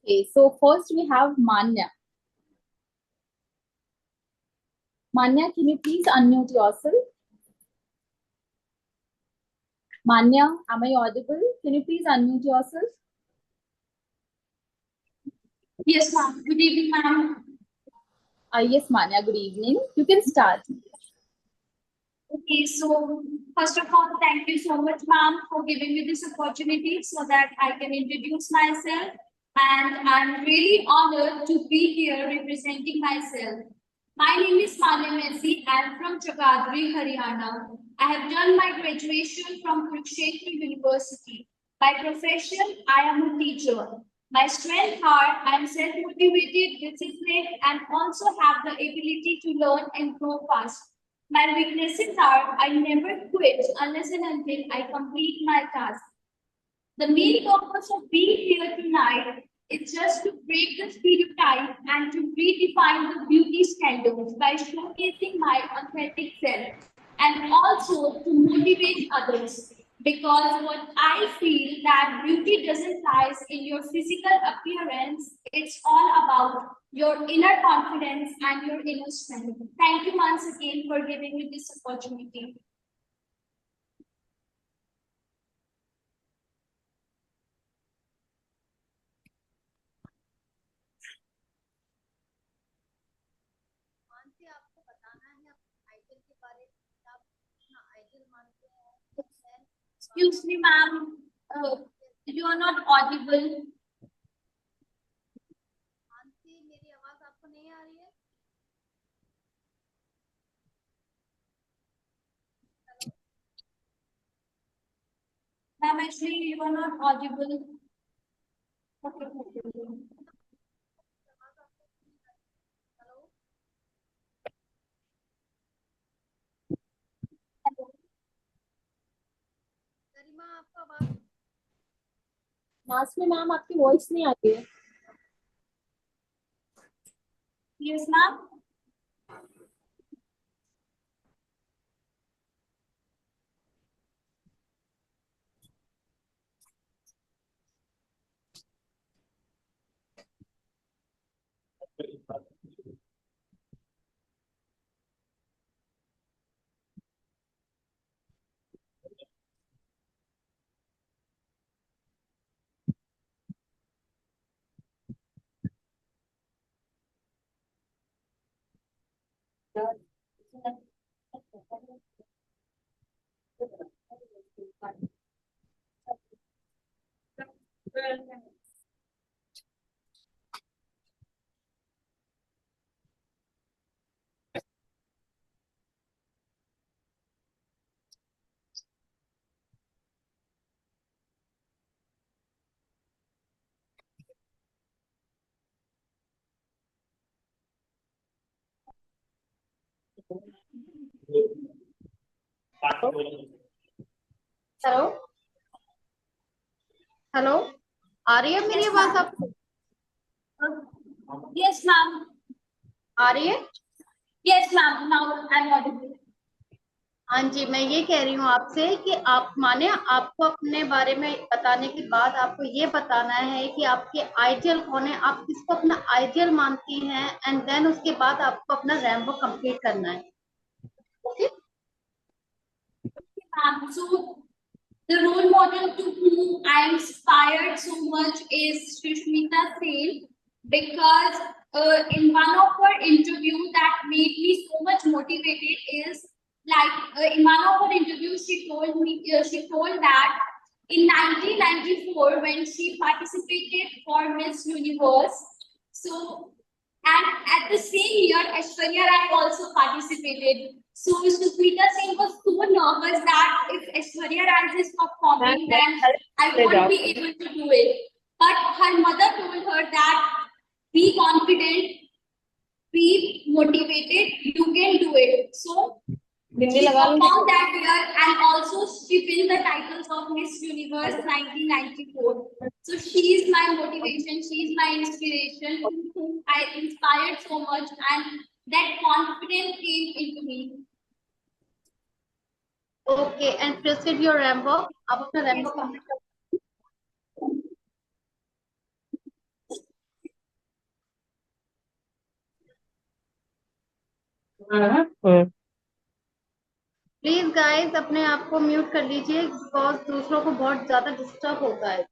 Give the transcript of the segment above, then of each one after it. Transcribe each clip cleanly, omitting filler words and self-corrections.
Okay, so first we have Manya. Manya, can you please unmute yourself? Manya, am I audible? Can you please unmute yourself? Yes, ma'am. Good evening, ma'am. Yes, Manya, good evening. You can start. Okay, so first of all, thank you so much, ma'am, for giving me this opportunity so that I can introduce myself. And I'm really honored to be here representing myself. My name is Manya Messi. I'm from Chagadri, Haryana. I have done my graduation from Kurukshetra University. By profession, I am a teacher. My strengths are I'm self-motivated, disciplined, and also have the ability to learn and grow fast. My weaknesses are I never quit unless and until I complete my task. The main purpose of being here tonight is just to break the stereotype and to redefine the beauty standards by showcasing my authentic self and also to motivate others. Because what I feel that beauty doesn't lie in your physical appearance, it's all about your inner confidence and your inner strength. Thank you once again for giving me this opportunity. Excuse me, ma'am. You are not audible. Ma'am, actually, you are not audible. Okay. Last में ma'am आपकी voice नहीं आ रही है. Yes, ma'am. Hello hello, आ रही है मेरी आवाज आपको? Yes, ma'am. आ रही है? Yes, ma'am. Now I'm audible. हाँ जी, मैं ये कह रही हूँ आपसे कि आप माने आपको अपने बारे में बताने के बाद आपको ये बताना है कि आपके आइडियल कौन है, आप किसको अपना आइडियल मानती हैं, एंड देन उसके बाद आपको अपना रैंबो कंप्लीट करना है. Okay? So the role model to whom I inspired so much is Shushmita Sen because in one of her interview that made me so much motivated is in one of her interviews she told that in 1994 when she participated for Miss Universe, so and at the same year Aishwarya Rai also participated. So Sukrita Singh was so nervous that if Aishwarya Rai is performing, then I won't be able to do it. But her mother told her that be confident, be motivated, you can do it. So she performed that year and also she won the titles of Miss Universe 1994. So she is my motivation, she is my inspiration, whom I inspired so much and that confidence came into me. Okay, and proceed your Rambo. आप अपना Rambo complete कर. Please guys अपने आप को mute कर लीजिए, because दूसरों को बहुत ज्यादा डिस्टर्ब होता है।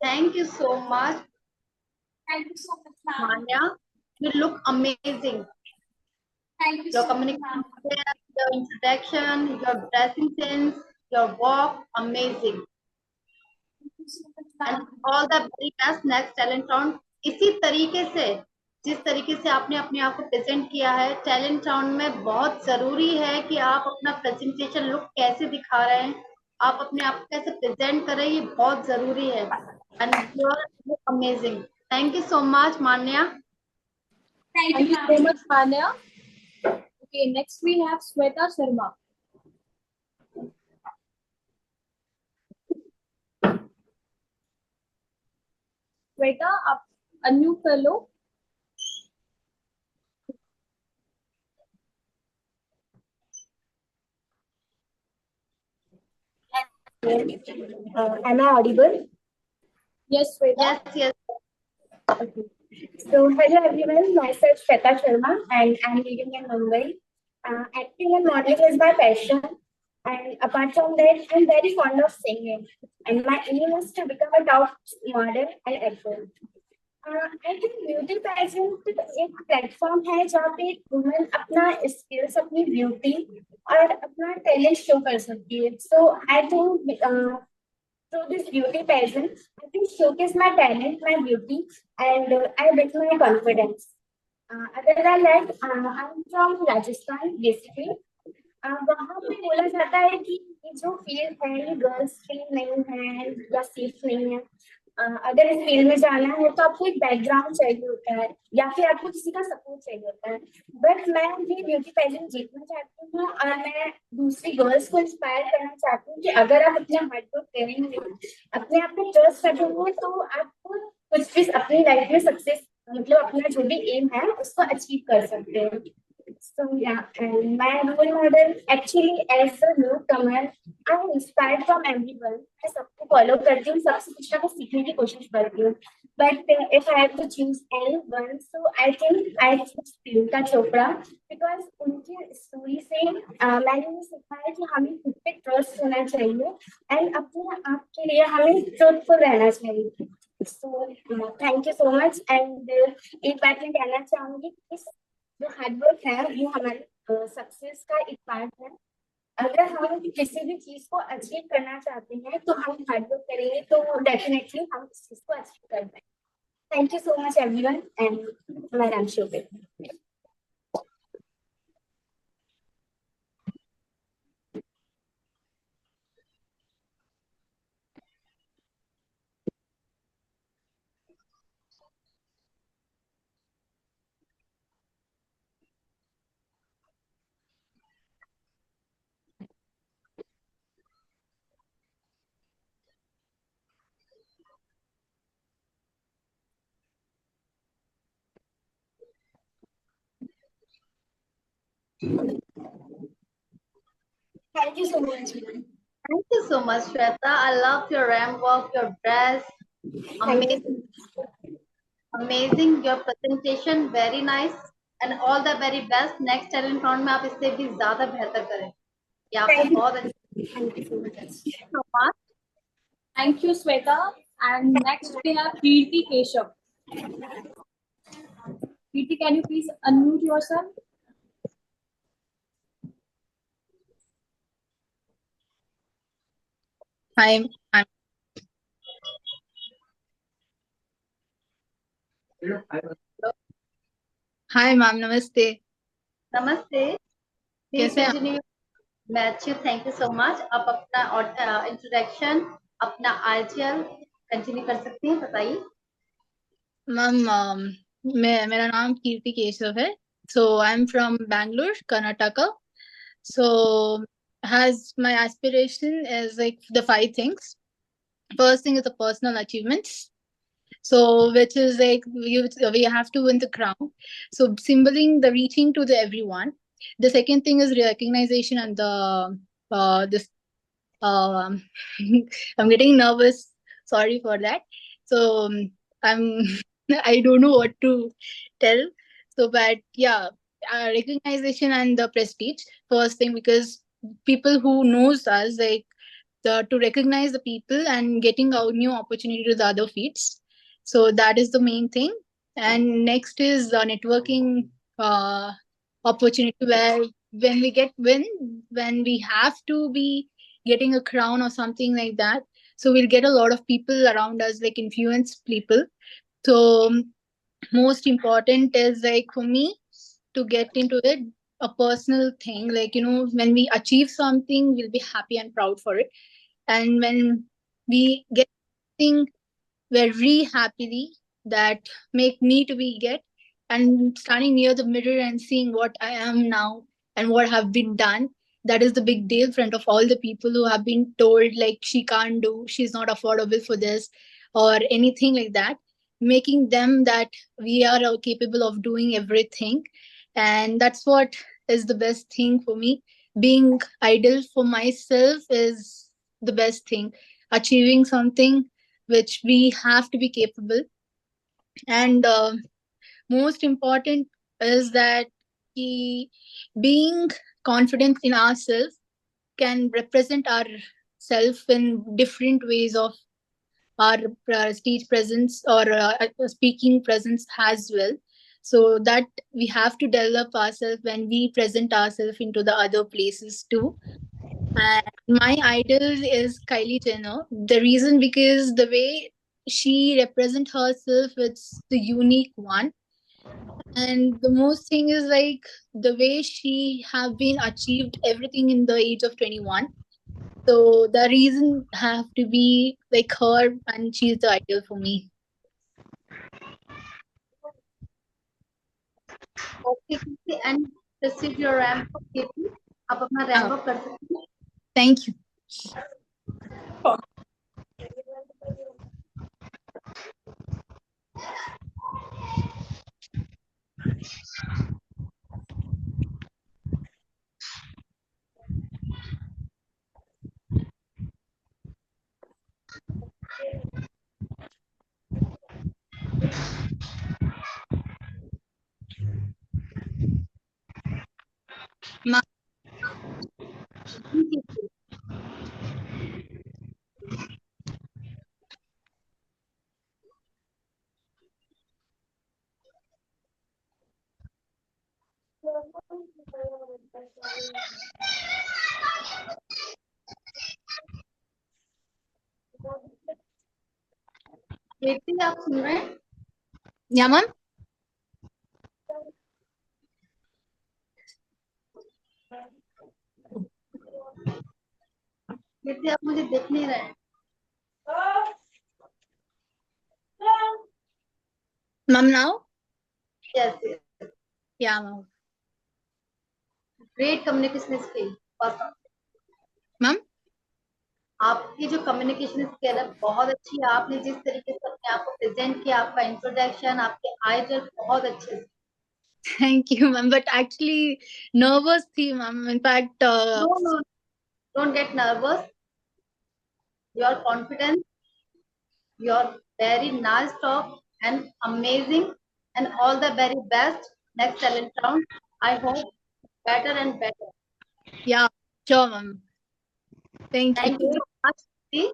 Thank you so much Thank you so much, ma'am. Manya, you look amazing. Thank you Your so much, communication ma'am. skills, your introduction, your dressing sense, your walk, amazing. Thank you so much, And ma'am. all the very best next talent round। इसी तरीके से, जिस तरीके से आपने अपने आप को प्रेजेंट किया है, टैलेंट राउंड में बहुत जरूरी है कि आप अपना प्रेजेंटेशन लुक कैसे दिखा रहे हैं, आप अपने आप को कैसे प्रेजेंट कर रहे हैं, ये बहुत जरूरी है। And you are amazing. Thank you so much Manya. Thank Thank you, you so ma'am. much, Manya. Okay, next we have Sweta Sharma. Sweta, आप अनम्यूट कर लो। Am I audible? Yes, Sweta. Yes, yes. Okay. So, hello everyone, myself Shweta Sharma and I'm living in Mumbai. Acting and modeling is my passion, and apart from that, I'm very fond of singing. And my aim is to become a top model and actor. I think beauty pageant एक platform है जहाँ पे women अपना skills, अपनी beauty और अपना talent show कर सकती है। So I think through this beauty pageant, I can showcase my talent, my beauty, and I build my confidence. Other than that, I'm from Rajasthan, basically. वहाँ पे बोला जाता है कि ये जो फील्ड है ये गर्ल्स फील्ड नहीं है या सेफ नहीं है। अगर इस फील्ड में जाना है तो आपको एक बैकग्राउंड चाहिए होता है या फिर आपको किसी का सपोर्ट चाहिए होता है। बट मैं ये ब्यूटी पेजेंट जीतना चाहती हूँ और मैं दूसरी गर्ल्स को इंस्पायर करना चाहती हूँ कि अगर आप अपने हार्ड वर्क करेंगे, अपने आप पे ट्रस्ट रखेंगे, तो आप कुछ भी अपनी लाइफ में सक्सेस, मतलब अपना जो भी एम है उसको अचीव कर सकते हैं। So yeah, and my role model actually as a newcomer, I'm inspired from everyone. मैं सबको follow करती हूँ, सबसे कुछ ना कुछ सीखने की कोशिश करती हूँ। But if I have to choose anyone, so I think I choose Priyanka Chopra because उनकी स्टोरी से मैंने ये सीखा है कि हमें खुद पे ट्रस्ट होना चाहिए एंड अपने आप के लिए हमें ट्रूथफुल रहना चाहिए। So thank you so much and एक बात मैं कहना चाहूंगी कि जो हार्डवर्क है वो हमारे सक्सेस का एक पार्ट है। अगर हम किसी भी चीज को अचीव करना चाहते हैं तो हम हार्डवर्क करेंगे तो डेफिनेटली हम इस चीज को अचीव कर पाएंगे। Thank you so much everyone and my नाम Shobhit. Thank you so much. Thank you so much, Shweta. I love your ramp walk, your dress. Amazing. Amazing. Your presentation, very nice. And all the very best. Next talent round में आप इससे भी ज़्यादा बेहतर करें। ये आपने बहुत अच्छा so much. Thank you, Sweta. And next we have Kirti Keshav. Kirti, can you please unmute yourself? Hi, I'm Hi, ma'am. Namaste. नमस्ते। Please कैसे हैं? continue. मैं अच्छी हूँ, थैंक यू सो मच। आप अपना इंट्रोडक्शन, अपना आईजीएल कंटिन्यू कर सकती हैं, बताइए। मैम मेरा नाम कीर्ति केशव है. So I'm from Bangalore, Karnataka. So has my aspiration is like the five things. First thing is the personal achievements. So which is like we have to win the crown. So symboling the reaching to the everyone. The second thing is recognition and the this um I'm getting nervous. Sorry for that. So I'm I don't know what to tell. So but yeah, recognition and the prestige first thing, because people who knows us, like to recognize the people and getting a new opportunity to the other feeds. So that is the main thing. And next is the networking opportunity, where when we have to be getting a crown or something like that, so we'll get a lot of people around us, like influence people. So most important is like for me to get into it, a personal thing, like when we achieve something, we'll be happy and proud for it. And when we get something very happily that make me to be get, and standing near the mirror and seeing what I am now and what have been done, that is the big deal in front of all the people who have been told like she can't do, she's not affordable for this or anything like that, making them that we are capable of doing everything. And that's what is the best thing for me. Being idol for myself is the best thing. Achieving something which we have to be capable. And most important is that he, being confident in ourselves, can represent our self in different ways of our stage presence or speaking presence as well. So that we have to develop ourselves when we present ourselves into the other places too. And my idol is Kylie Jenner. The reason, because the way she represent herself, it's the unique one. And the most thing is like the way she have been achieved everything in the age of 21. So the reason have to be like her, and she's the idol for me. Okay Kirti, and proceed your ramp up Kirti. आप अपना ramp up कर सकते हैं. Thank you. Ma- कीर्ति, आप सुन रहे हैं? yeah, ma'am. कीर्ति, आप मुझे देख नहीं रहे हैं. Ma'am, now? Yes, yes. Yeah, ma'am. Great communication skill. Awesome. Ma'am? आपकी जो कम्युनिकेशन स्किल है बहुत अच्छी है. आपने जिस तरीके से अपने आप को प्रेजेंट किया, आपका इंट्रोडक्शन, आपके आइडियल बहुत अच्छे से. Thank you, ma'am. But actually, nervous थी, ma'am. In fact, No, don't get nervous. Your confidence, your very nice talk and amazing, and all the very best next talent round. I hope better and better. yeah, sure, ma'am. Thank you. Thank you so much. Kirti.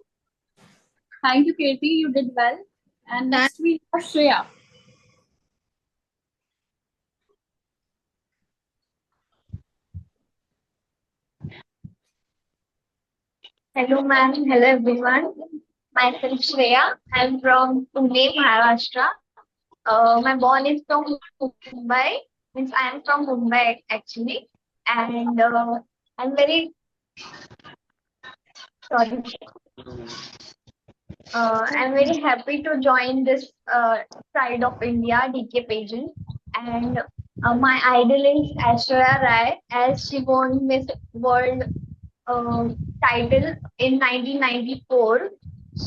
Thank you, Katie. You did well. And next we have Shreya. Hello, ma'am. Hello, everyone. Myself Shreya. I'm from Pune, Maharashtra. My born is from Mumbai. Means I am from Mumbai actually, and I'm very sorry. I'm very happy to join this Pride of India DK pageant, and my idol is Aishwarya Rai, as she won Miss World uh, title in 1994.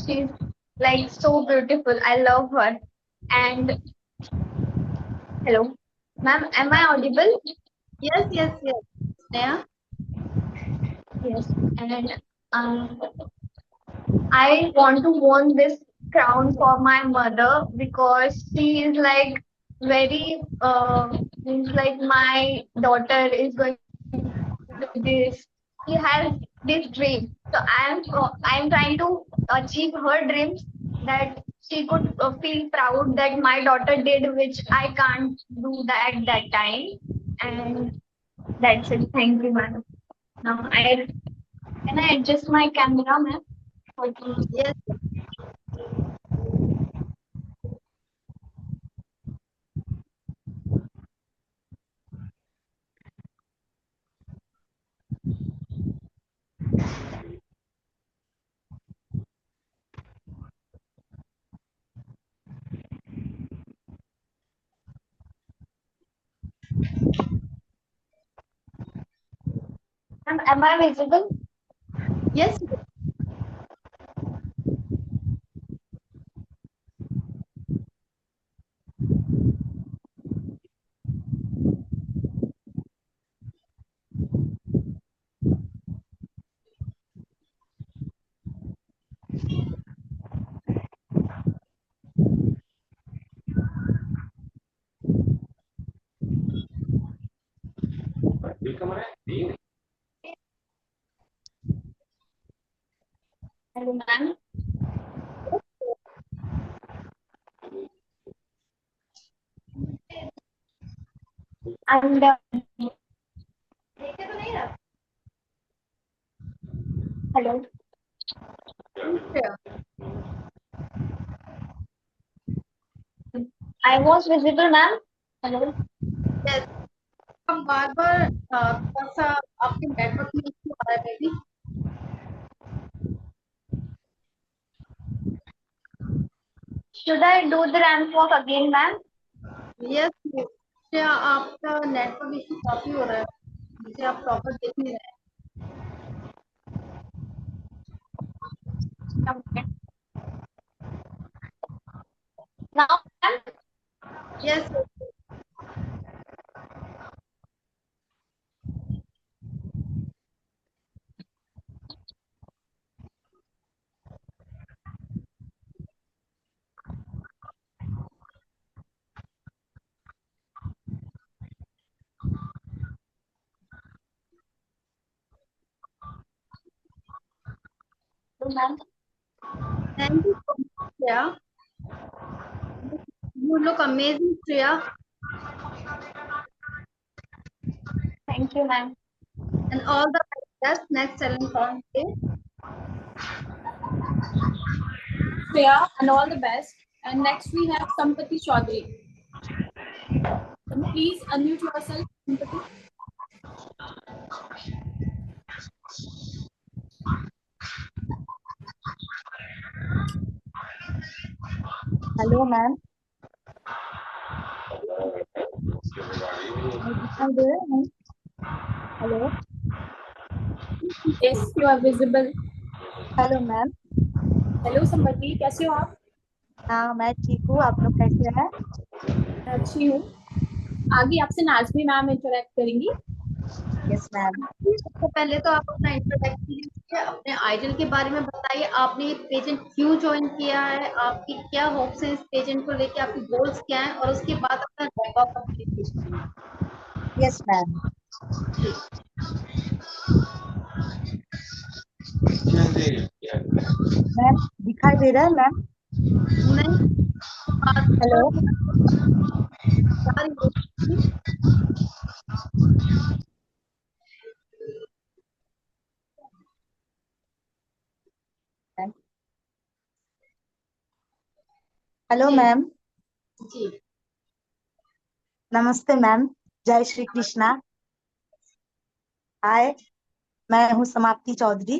She's like so beautiful. I love her. And hello, ma'am, am I audible? Yes, yes, yes. Sneha? Yes. And um, I want to won this crown for my mother because she is like very means like my daughter is going to do this. She has this dream. So I am trying to achieve her dreams, that she could feel proud that my daughter did, which I can't do that at that time. And that's it. Thank you, ma'am. Now I can I adjust my camera, ma'am? Okay. Yes. Ma'am, am I visible? Yes. Hello, ma'am. And hello. Sure. I was visible, ma'am. Hello. Yes. हम बार बार थोड़ा सा आपके network में issue आ रहा है baby. Should I do the ramp walk again, ma'am? Yes. क्या आपका network issue काफी हो रहा है, जिसे आप प्रॉपर देख नहीं रहे Okay. Now, ma'am. हैं. Yes. Hello, ma'am. Thank you so much Shreya. You look amazing, Shreya, Thank you, ma'am. and all the best next talent round day. Shreya, and all the best. And next we have Sampati Chaudhary. Can you please unmute yourself, Sampati? Hello ma'am. दिखाई दे रहा है ma'am? Hello. Yes, you are visible. Hello ma'am. Hello, Sampati. कैसे हो आप? हाँ, मैं ठीक हूँ. आप लोग कैसे हैं? मैं अच्छी हूँ. आगे आपसे नाज़मी मैम इंटरेक्ट करेंगी. Yes ma'am. सबसे पहले तो आप अपना इंट्रोडक्शन दीजिए, अपने आइडल के बारे में बताइए. आपने ये पेजेंट क्यों ज्वाइन किया है, आपकी क्या होप्स हैं इस पेजेंट को लेके, आपके गोल्स क्या हैं, और उसके बाद अपना रैप कंप्लीट कीजिए. Yes ma'am. मैम दिखाई दे रहा है मैम? नहीं. हेलो. हेलो जी. मैम. जी. नमस्ते मैम. जय श्री कृष्णा. हाय, मैं हूँ समाप्ति चौधरी.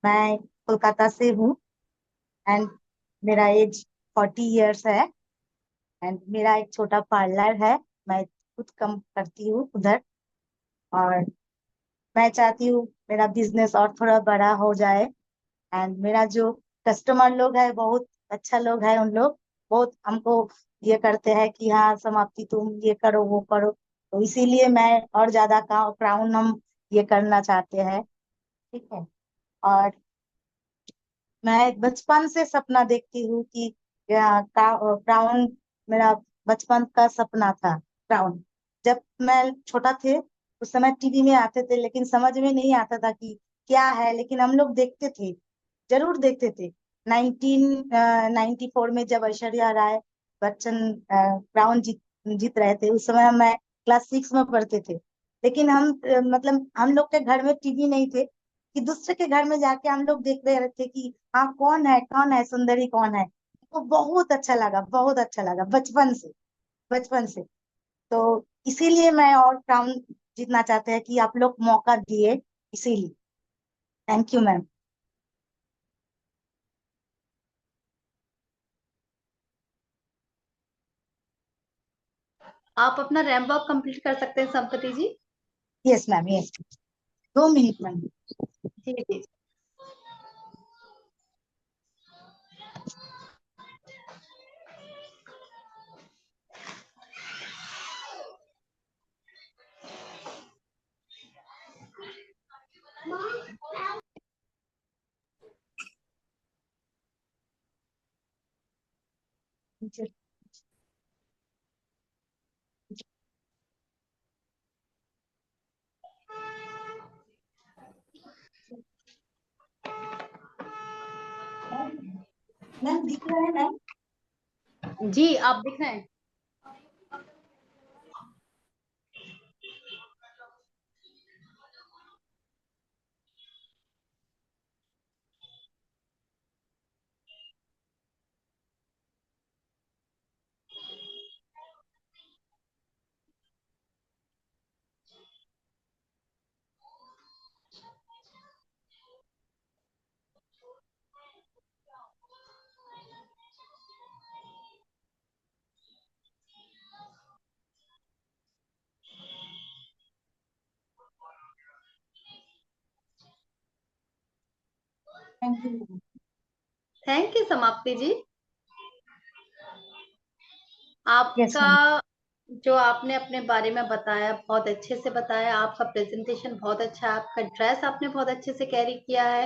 मैं कोलकाता से हूँ. एंड मेरा एज 40 इयर्स है एंड मेरा एक छोटा पार्लर है। मैं खुद कम करती हूँ उधर। और मैं चाहती हूँ मेरा बिजनेस और थोड़ा बड़ा हो जाए। एंड मेरा जो कस्टमर लोग है बहुत अच्छा लोग है। उन लोग बहुत हमको ये करते हैं कि हाँ समाप्ति तुम ये करो वो करो। तो इसीलिए मैं और ज्यादा क्राउन हम ये करना चाहते हैं। ठीक है। और मैं बचपन से सपना देखती हूँ कि क्राउन मेरा बचपन का सपना था। क्राउन जब मैं छोटा थे उस समय टीवी में आते थे लेकिन समझ में नहीं आता था कि क्या है, लेकिन हम लोग देखते थे, जरूर देखते थे। 1994 में जब ऐश्वर्या राय बच्चन क्राउन जीत रहे थे उस समय मैं क्लास 6 में पढ़ते थे। लेकिन हम मतलब हम लोग के घर में टीवी नहीं थे कि दूसरे के घर में जाके हम लोग देख रहे थे कि हाँ कौन है सुंदरी कौन है। तो बहुत अच्छा लगा, बहुत अच्छा लगा बचपन से, बचपन से। तो इसीलिए मैं और क्राउन जीतना चाहते हैं कि आप लोग मौका दिए, इसीलिए। Thank you ma'am. आप अपना रैंप वॉक कंप्लीट कर सकते हैं Sampati ji. Yes ma'am, yes. 2 minute ma'am. जी जी। मैम दिख रहा है मैम? जी आप दिख रहे हैं। Thank you. थैंक यू समाप्ति जी। यस आपका मैम। जो आपने अपने बारे में बताया बहुत अच्छे से बताया। आपका प्रेजेंटेशन बहुत अच्छा है। आपका ड्रेस आपने बहुत अच्छे से कैरी किया है।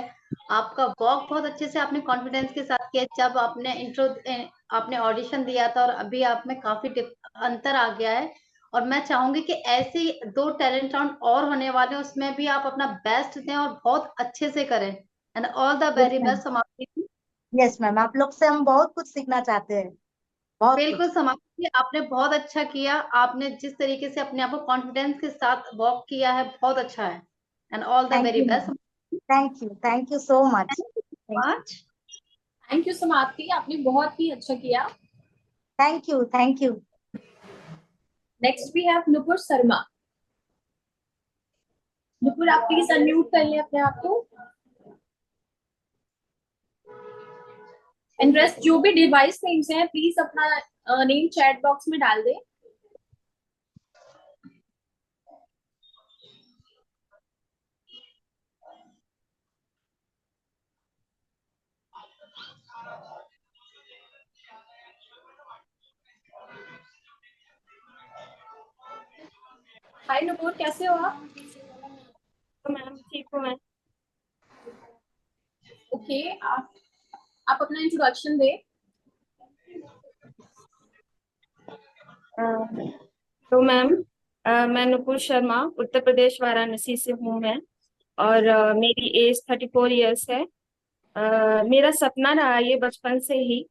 आपका वॉक बहुत अच्छे से आपने कॉन्फिडेंस के साथ किया। जब आपने आपने ऑडिशन दिया था और अभी आप में काफी अंतर आ गया है। और मैं चाहूंगी कि ऐसे ही 2 टैलेंट राउंड और होने वाले हैं, उसमें भी आप अपना बेस्ट दें और बहुत अच्छे से करें। And all the yes very ma'am. Best समाप्ति जी। यस मैम, आप लोग से हम बहुत कुछ सीखना चाहते हैं, बहुत बिल्कुल कुछ। समाप्ति जी, आपने बहुत अच्छा किया। आपने जिस तरीके से अपने आप को कॉन्फिडेंस के साथ वॉक किया है बहुत अच्छा है। And all the thank very you ma'am. Best. Thank you so much. Much. Thank you Samapti, आपने बहुत ही अच्छा किया। Thank you, thank you. Next we have Nupur Sharma. Nupur आप प्लीज अनम्यूट कर लें अपने आप को। एंड रेस्ट जो भी डिवाइस नेम्स हैं प्लीज अपना नेम चैट बॉक्स में डाल दें। हाय नुपुर, कैसे हो आप? मैम ठीक हूँ मैं। ओके, आप अपना इंट्रोडक्शन दें। तो मैम मैं नुपुर शर्मा उत्तर प्रदेश वाराणसी से हूँ मैं। और मेरी एज 34 इयर्स है। मेरा सपना रहा ये बचपन से ही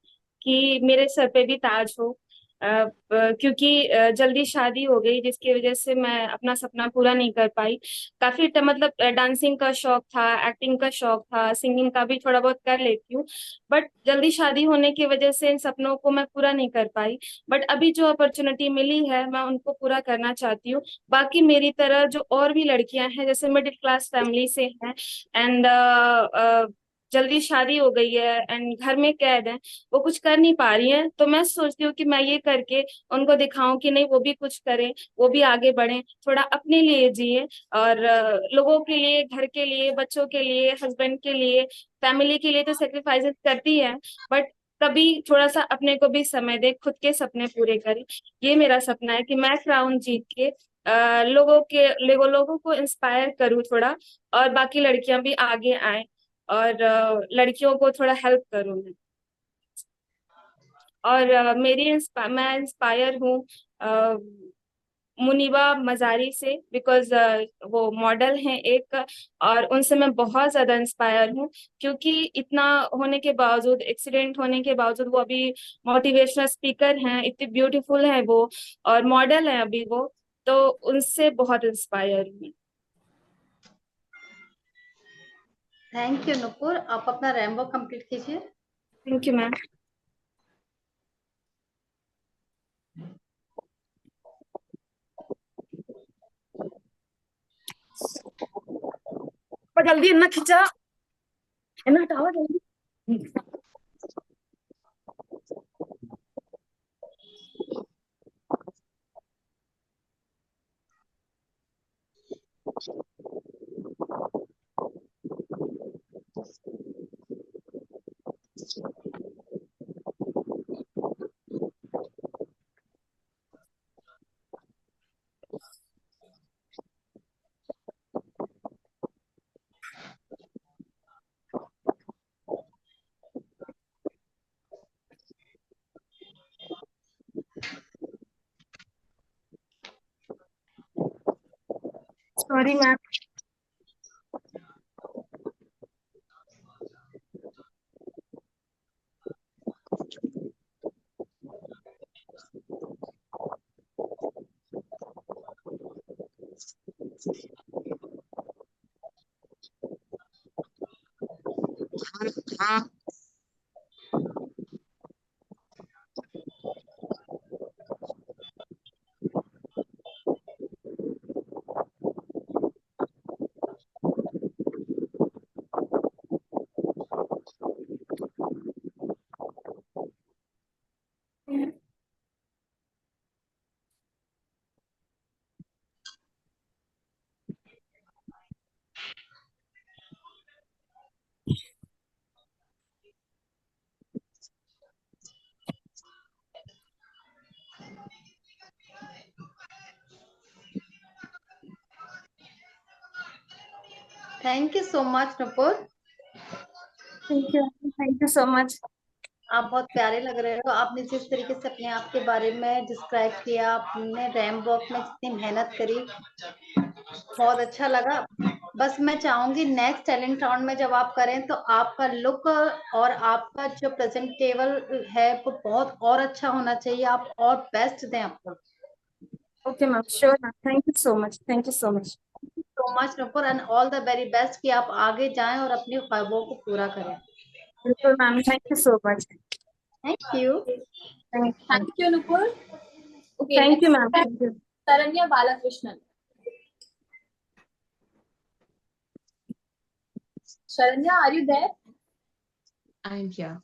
कि मेरे सर पे भी ताज हो। क्योंकि जल्दी शादी हो गई जिसकी वजह से मैं अपना सपना पूरा नहीं कर पाई। काफी मतलब डांसिंग का शौक था, एक्टिंग का शौक था, सिंगिंग का भी थोड़ा बहुत कर लेती हूँ। बट जल्दी शादी होने की वजह से इन सपनों को मैं पूरा नहीं कर पाई। बट अभी जो अपॉर्चुनिटी मिली है मैं उनको पूरा करना चाहती हूँ। बाकी मेरी तरह जो और भी लड़कियां हैं जैसे मिडिल क्लास फैमिली से हैं एंड जल्दी शादी हो गई है एंड घर में कैद है, वो कुछ कर नहीं पा रही हैं, तो मैं सोचती हूँ कि मैं ये करके उनको दिखाऊं कि नहीं, वो भी कुछ करें, वो भी आगे बढ़ें, थोड़ा अपने लिए जिए और लोगों के लिए, घर के लिए, बच्चों के लिए, हस्बैंड के लिए, फैमिली के लिए तो सेक्रीफाइसेस करती है, बट कभी थोड़ा सा अपने को भी समय दे, खुद के सपने पूरे करे। ये मेरा सपना है कि मैं क्राउन जीत के लोगों को इंस्पायर करूँ थोड़ा, और बाकी लड़कियां भी आगे आए और लड़कियों को थोड़ा हेल्प करूँ मैं। और मैं इंस्पायर हूँ अ, मुनीबा मजारी से, बिकॉज वो मॉडल हैं एक, और उनसे मैं बहुत ज्यादा इंस्पायर हूँ, क्योंकि इतना होने के बावजूद, एक्सीडेंट होने के बावजूद, वो अभी मोटिवेशनल स्पीकर हैं, इतनी ब्यूटीफुल है वो, और मॉडल है अभी वो, तो उनसे बहुत इंस्पायर हूँ। थैंक यू नुपुर, आप अपना रैम्बो कंप्लीट कीजिए। Thank you ma'am. जल्दी इतना खिंचा, इतना हटाओ जल्दी। Sorry ma'am. Thank you so much Nupur, thank you so much. आप बहुत प्यारे लग रहे हो। आपने जिस तरीके से अपने आप के बारे में डिस्क्राइब किया, आपने रैम वॉक में जितनी मेहनत करी, बहुत अच्छा लगा। बस मैं चाहूंगी नेक्स्ट टैलेंट राउंड में जब आप करें तो आपका लुक और आपका जो प्रेजेंटेबल है वो बहुत और अच्छा होना चाहिए, आप और बेस्ट दें आपको। Okay ma'am, sure ma'am, thank you so much, thank you so much. So much Nupur and all the very best कि आप आगे जाएं और अपनी ख्वाबों को पूरा करें। बिल्कुल ma'am, thank you so much. Thank you. Thank you, Nupur. Okay, thank you next ma'am, we have thank you. Taranya Balakrishnan. Sharanya, are you there? I'm here.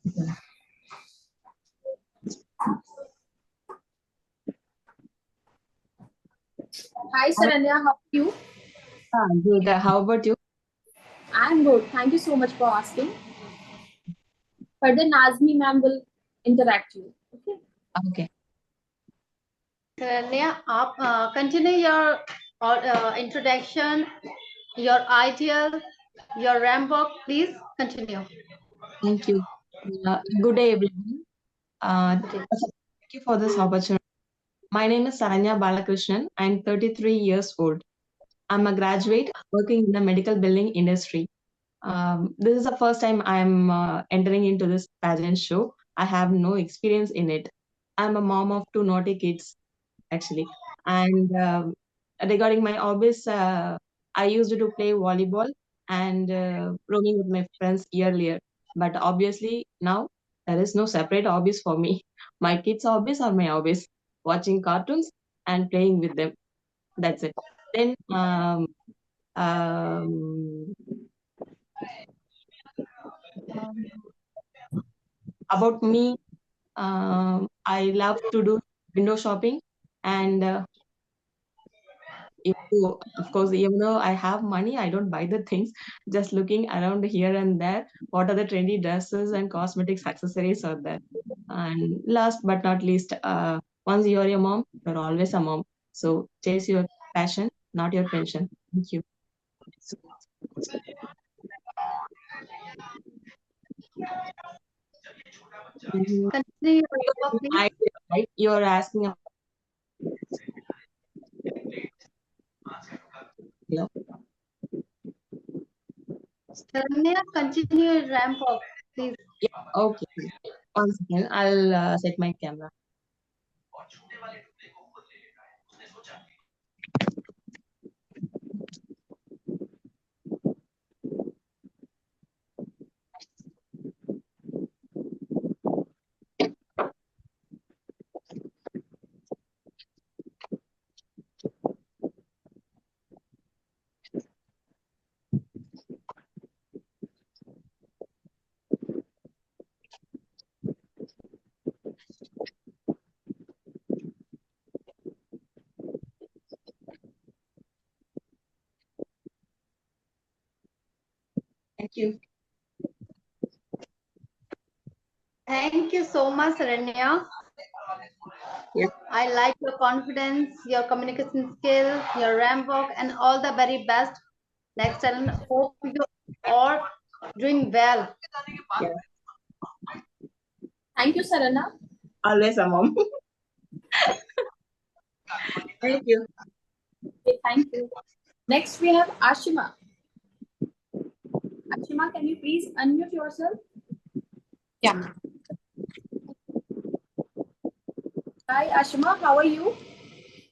Hi, Sharanya. How are you? Good. How about you? I'm good. Thank you so much for asking. Further, Nazmi ma'am will interact you. Okay. Okay. Saranya, आप continue your introduction, your ideal, your ramp walk, please continue. Thank you. Good day, everyone. Thank you for this opportunity. My name is Saranya Balakrishnan. I'm 33 years old. I'm a graduate working in the medical billing industry. This is the first time I'm entering into this pageant show. I have no experience in it. I'm a mom of two naughty kids, actually. And regarding my hobbies, I used to play volleyball and roaming with my friends earlier. But obviously now there is no separate hobbies for me. My kids' hobbies are my hobbies. Watching cartoons and playing with them. That's it. Then um, About me, I love to do window shopping, and of course, even though I have money, I don't buy the things. Just looking around here and there, what are the trendy dresses and cosmetics accessories are there? And last but not least, once you're a mom, you're always a mom. So chase your passion, not your pension. Thank you. Mhm. Continue your ramp-up, please. Right? You're asking about, hello? Saranya, continue your ramp-up, please. Yeah, okay. Once again, I'll set my camera. Thank you. Thank you so much, Saranya. Yeah. I like your confidence, your communication skill, your ramp walk, and all the very best. Next time, hope you are doing well. Yeah. Thank you, Sarana. Always a mom. Thank you. Okay, thank you. Next, we have Ashima. Ashima, can you please unmute yourself? Yeah, Hi, Ashima. How are you?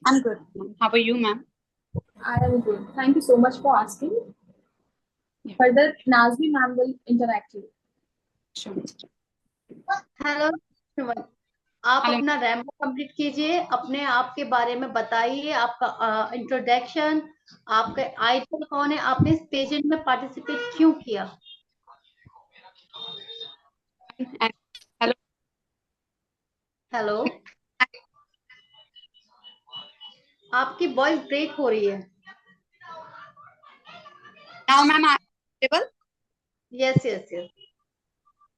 I'm good. How are you, ma'am? I am good. Thank you so much for asking. Yeah. Further, Nazmi ma'am will interact with you. Sure. Hello Suman, आप Hello. अपना ramp complete कीजिए, अपने आप के बारे में बताइए, आपका इंट्रोडक्शन, आपके आइडल कौन है, आपने इस पेजेंट में पार्टिसिपेट क्यों किया? And hello. हेलो, आपकी वॉइस ब्रेक हो रही है. Now, ma'am, I'm available. Yes yes yes.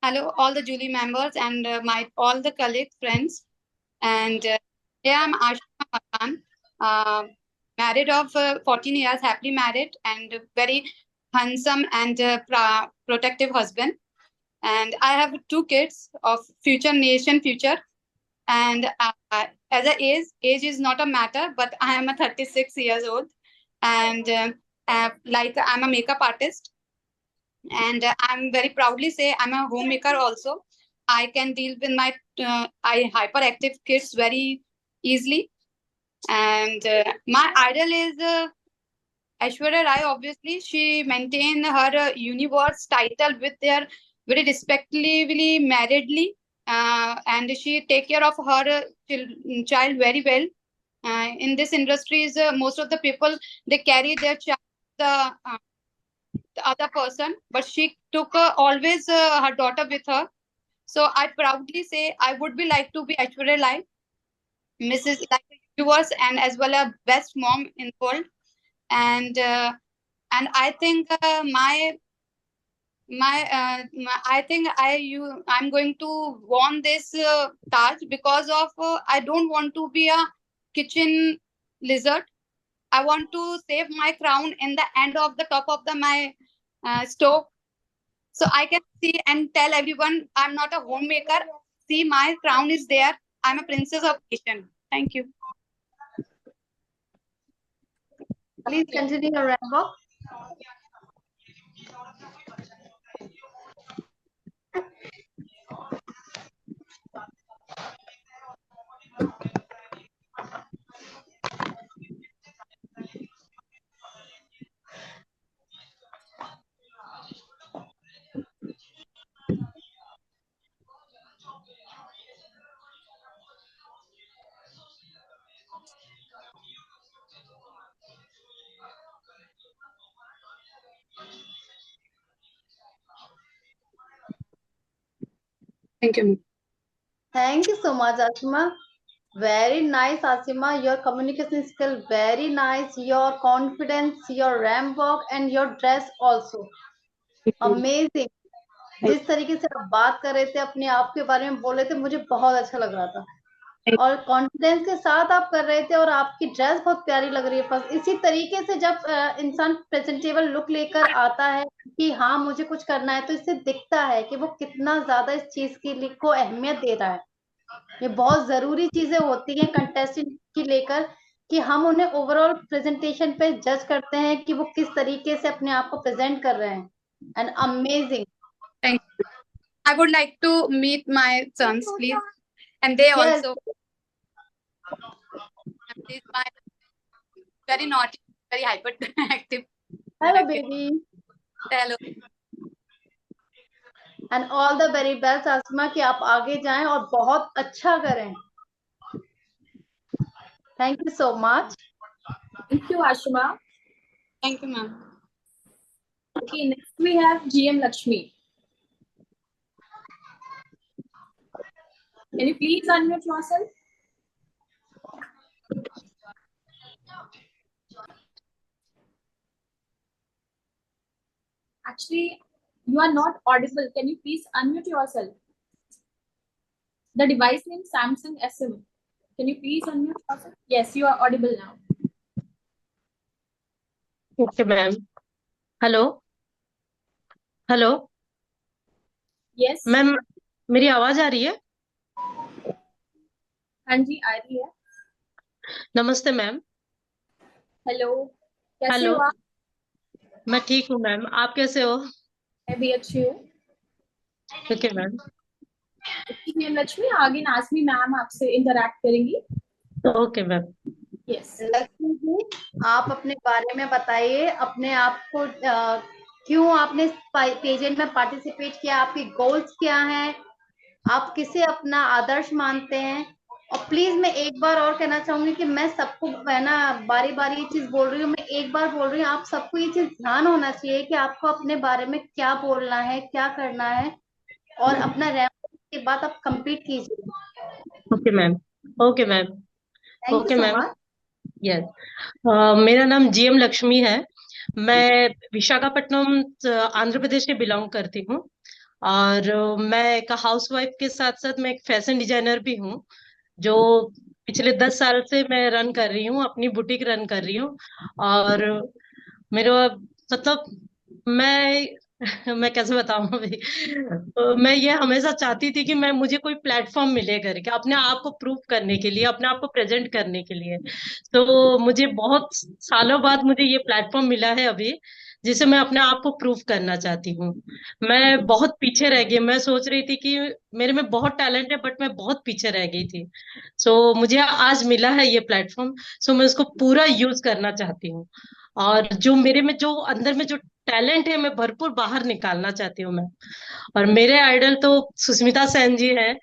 Hello, all the Julie members and my all the colleague friends. And here I'm Ashima Makan, married of 14 years, happily married, and very handsome and protective husband. And I have 2 kids of future nation, future. And as a age is not a matter, but I am a 36 years old, and like I'm a makeup artist, and I'm very proudly say I'm a homemaker also. I can deal with my hyperactive kids very easily, and my idol is Aishwarya Rai. Obviously, she maintained her universe title with their very respectively marriedly, and she take care of her child very well. In this industry, most of the people they carry their child the other person, but she took always her daughter with her. So I proudly say I would be like to be Aishwarya Rai, Mrs. like universe, and as well a best mom in the world. And I think I think I'm going to won this task because of I don't want to be a kitchen lizard. I want to save my crown in the end of the top of the my stove, so I can see and tell everyone I'm not a homemaker. See, my crown is there. I'm a princess of kitchen. Thank you. Please continue your ramp up. Thank you. Thank you so much, Asima. Very nice, Asima. Your communication skill very nice. Your confidence, your ramp walk, and your dress also amazing. जिस तरीके से आप बात कर रहे थे, अपने आप के बारे में बोल रहे थे, मुझे बहुत अच्छा लग रहा था और कॉन्फिडेंस के साथ आप कर रहे थे और आपकी ड्रेस बहुत प्यारी लग रही है। फर्स्ट इसी तरीके से जब इंसान प्रेजेंटेबल लुक लेकर आता है कि हाँ मुझे कुछ करना है, तो इससे दिखता है कि वो कितना ज्यादा इस चीज के लिए को अहमियत दे रहा है। ये बहुत जरूरी चीजें होती हैं कंटेस्टेंट की लेकर कि हम उन्हें ओवरऑल प्रेजेंटेशन पे जज करते हैं कि वो किस तरीके से अपने आप को प्रेजेंट कर रहे हैं। And amazing. Thank you. I would like to meet my sons, please. And they Yes. also. He's my very naughty, very hyperactive. Hello, baby. Hello. And all the very best Asma कि आप आगे जाएं और बहुत अच्छा करें। Thank you so much. Thank you, Ashima. Thank you, ma'am. Okay, next we have GM Lakshmi. Can you please unmute yourself? Actually, you are not audible. Can you please unmute yourself? The device name Samsung SM. Can you please unmute yourself? Yes, you are audible now. Okay ma'am. Hello hello Yes. Ma'am, मेरी आवाज आ रही है? हाँ जी, आ रही है। नमस्ते ma'am. Hello, कैसे hello, हो आप? मैं ठीक हूँ मैम, आप कैसे हो? मैं भी अच्छी हूँ। Okay ma'am. GM लक्ष्मी, आगे नाज़मी मैम आपसे इंटरैक्ट करेंगी। Okay ma'am. Yes. Lakshmi ji, आप अपने बारे में बताइए, अपने आप को क्यों आपने पेजेंट में पार्टिसिपेट किया, आपके गोल्स क्या हैं, आप किसे अपना आदर्श मानते हैं। और प्लीज मैं एक बार और कहना चाहूंगी कि मैं सबको है ना बारी बारी ये चीज बोल रही हूँ, मैं एक बार बोल रही हूँ, आप सबको ये चीज ध्यान होना चाहिए कि आपको अपने बारे में क्या बोलना है, क्या करना है और अपना रैंप के बाद आप कंप्लीट कीजिए। Okay ma'am. Okay ma'am. Thank okay you so ma'am. Much. Yes, मेरा नाम जीएम लक्ष्मी है। मैं विशाखापट्टनम आंध्र प्रदेश से बिलोंग करती हूँ और मैं एक हाउसवाइफ के साथ साथ मैं एक फैशन डिजाइनर भी हूँ, जो पिछले 10 साल से मैं रन कर रही हूँ, अपनी बुटीक रन कर रही हूँ। और मेरा मतलब मैं मैं कैसे बताऊं अभी। मैं ये हमेशा चाहती थी कि मैं मुझे कोई प्लेटफॉर्म मिले करके अपने आप को प्रूव करने के लिए, अपने आप को प्रेजेंट करने के लिए। तो मुझे बहुत सालों बाद मुझे ये प्लेटफॉर्म मिला है अभी, जिसे मैं अपने आप को प्रूव करना चाहती हूँ। मैं बहुत पीछे रह गई, मैं सोच रही थी कि मेरे में बहुत टैलेंट है बट मैं बहुत पीछे रह गई थी। मुझे आज मिला है ये प्लेटफॉर्म, मैं उसको पूरा यूज करना चाहती हूँ। और जो मेरे में जो अंदर में जो टैलेंट है मैं भरपूर बाहर निकालना चाहती हूँ मैं। और मेरे आइडल तो सुष्मिता सेन जी हैं,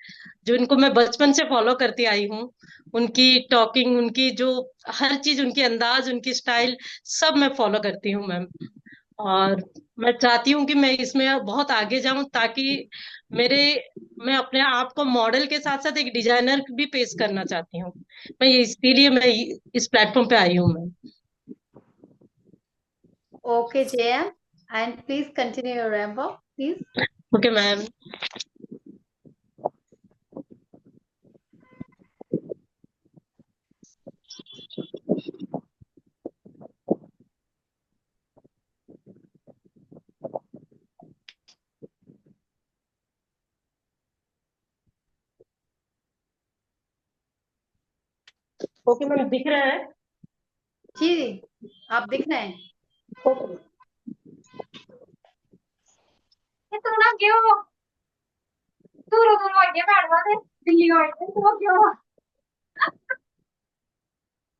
जो इनको मैं बचपन से फॉलो करती आई हूँ। उनकी टॉकिंग, उनकी जो हर चीज, उनकी अंदाज, उनकी स्टाइल, सब मैं फॉलो करती हूँ मैम। और मैं चाहती हूँ कि मैं इसमें बहुत आगे जाऊं, ताकि मेरे मैं अपने आप को मॉडल के साथ साथ एक डिजाइनर भी पेश करना चाहती हूँ। इसीलिए मैं इस प्लेटफॉर्म पे आई हूँ मैं। Okay JM, and please continue your ramp walk please. Okay ma'am. Okay ma'am, दिख रहा है? जी आप दिख रहे हैं। ओके। तू ना क्यों दूर दूर आगे बैठवा दे दिल्ली और तू क्यों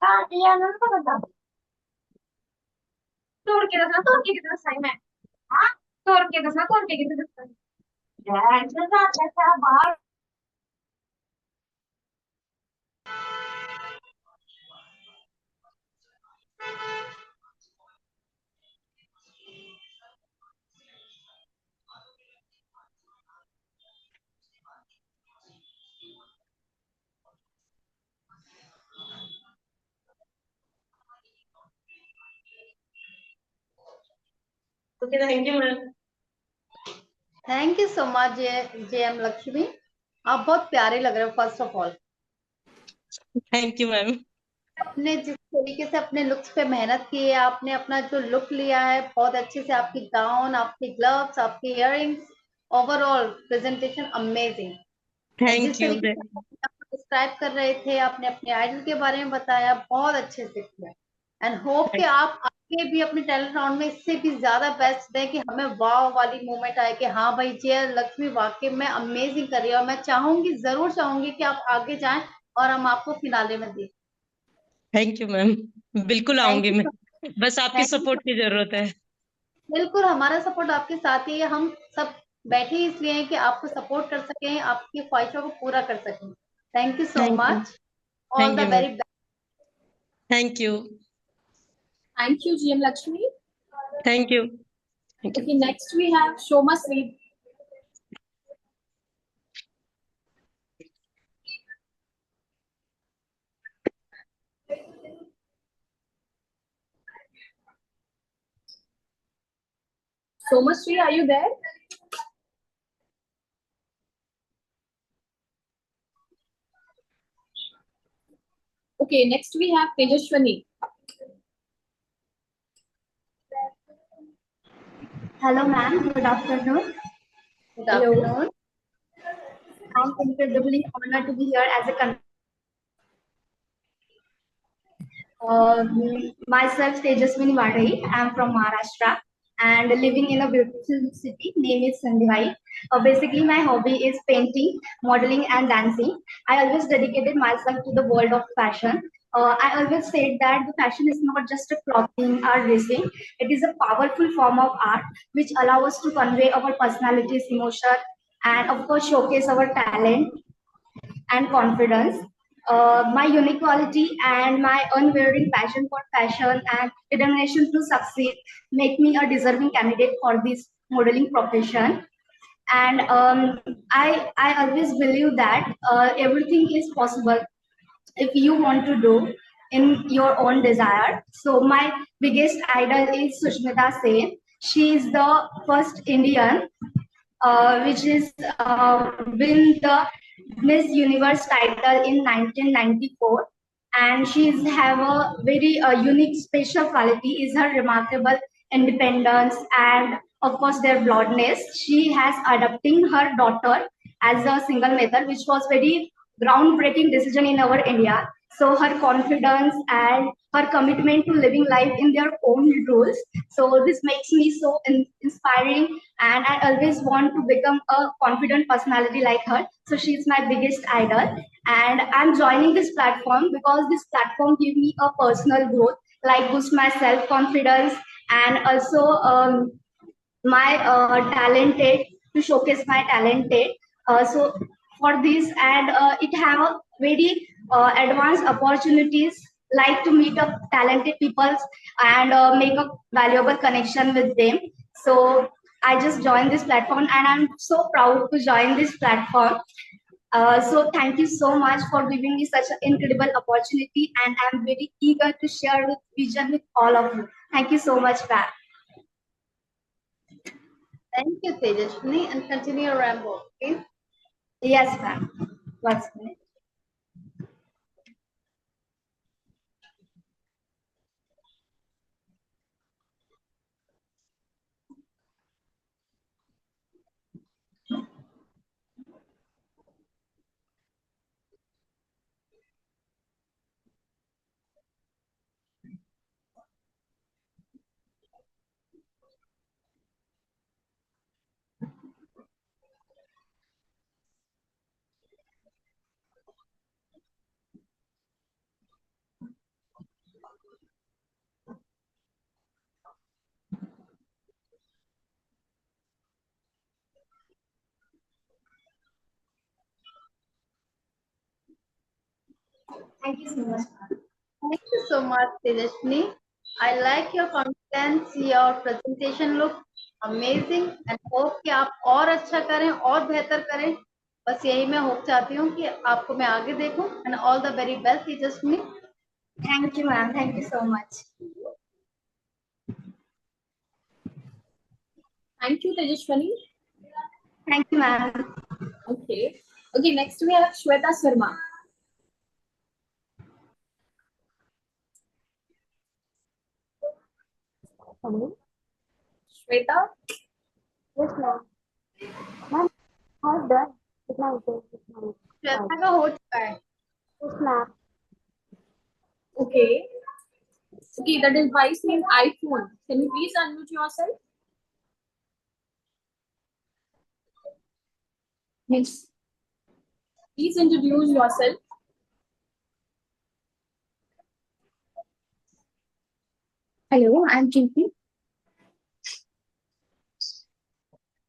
हाँ ये ना पता तोड़ के दसना तोड़ के कितना सही मैं हाँ तोड़ के दसना तोड़ के कितना सही यार जैसा ऐसा बाहर Okay, thank you, ma'am. Thank you so much JM Lakshmi, आप बहुत प्यारे लग रहे हो first of all. Thank you, ma'am. आपने जिस तरीके से अपने लुक्स पे मेहनत की है, आपने अपना जो लुक लिया है बहुत अच्छे से, आपकी गाउन, आपकी ग्लव्स, आपके इयररिंग्स, ओवरऑल प्रेजेंटेशन अमेजिंग। जिस Thank you. तरीके से आप डिस्क्राइब कर रहे थे, आपने अपने आइडल के बारे में बताया, बहुत अच्छे से किया। एंड होप कि आप आगे भी अपने टैलेंट राउंड में इससे भी ज्यादा बेस्ट दें कि हमें वाव वाली मोमेंट आए कि हाँ भाई जय लक्ष्मी वाकई में अमेजिंग कर रही है। और मैं चाहूंगी, जरूर चाहूंगी कि आप आगे जाएं और हम आपको फिनाले में देखें। थैंक यू मैम, बिल्कुल थैंक आऊंगी यू। मैं, बस आपकी थैंक यू। सपोर्ट की जरूरत है। बिल्कुल, हमारा सपोर्ट आपके साथ ही है। हम सब बैठे ही इसलिए हैं कि आपको सपोर्ट कर सकें, आपकी ख्वाहिशों को पूरा कर सकें। Thank you so thank you. Much, all thank the you ma'am. Very best. Thank you. Thank you, GM Lakshmi. Thank you. Thank you. Okay, next we have Shoma Sri. Shoma Sri, are you there? Okay, next we have Tejashwani. Hello, ma'am. Good afternoon. Good Hello. afternoon. I'm incredibly honored to be here as a myself, Tejaswini Vadai. I'm from Maharashtra and living in a beautiful city name is Sandhai. Basically, my hobby is painting, modeling, and dancing. I always dedicated myself to the world of fashion. I always said that the fashion is not just a clothing or dressing. It is a powerful form of art which allows us to convey our personalities, emotion, and of course showcase our talent and confidence. My unique quality and my unwavering passion for fashion and determination to succeed make me a deserving candidate for this modeling profession. And I always believe that everything is possible if you want to do in your own desire. So my biggest idol is Sushmita Sen. She is the first Indian which is win the Miss Universe title in 1994, and she's have a very unique special quality is her remarkable independence and of course their bloodness. She has adopting her daughter as a single mother, which was very groundbreaking decision in our India. So her confidence and her commitment to living life in their own rules. So this makes me so inspiring, and I always want to become a confident personality like her. So she's my biggest idol, and I'm joining this platform because this platform gives me a personal growth, like boost my self confidence, and also my talented to showcase my talented. So for this, and it have a very advanced opportunities like to meet up talented people and make a valuable connection with them. So I just joined this platform and I'm so proud to join this platform. So thank you so much for giving me such an incredible opportunity, and I'm very eager to share with vision with all of you. Thank you so much, Pat. Thank you, Tejaswini, and continue your ramble, please. Yes, ma'am. 1 minute. Thank you so much. Thank you so much, Tejaswini. I like your confidence, your presentation look amazing, and hope कि आप और अच्छा करें और बेहतर करें। बस यही मैं होप चाहती हूँ कि आपको मैं आगे देखूं, and all the very best, Tejaswini. Thank you, ma'am. Thank you so much. Thank you, Tejashwani. Thank you, ma'am. Okay. Okay, next we have Shweta Sharma. Hello. Shweta? Yes, ma'am. Ma'am, how done with my exam this month? Shweta का हो चुका है। Yes, ma'am. Okay. Okay, the device name iPhone. Can you please unmute yourself? Yes. Please introduce yourself. Hello, I'm Kinti.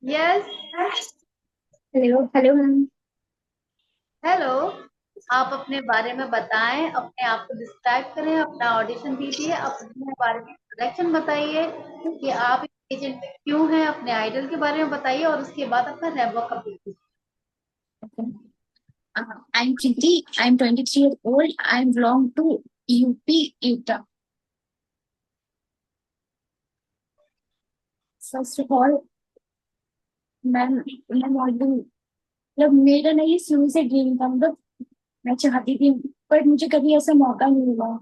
Yes. Hello, ma'am. Hello, आप अपने बारे में बताएं, अपने आप को डिस्क्राइब करें, अपना ऑडिशन दीजिए, अपने बारे में इंट्रोडक्शन बताइए कि आप एजेंट क्यों हैं, अपने आइडल के बारे में बताइए और उसके बाद अपना रैंप वॉक कंप्लीट कीजिए। I'm Kinti. I'm 23 years old. I belong to UP, Utah. First of all, मैं मॉडल मतलब मेरा ना ये शुरू से ड्रीम था, मतलब मैं चाहती थी, पर मुझे कभी ऐसा मौका नहीं मिला।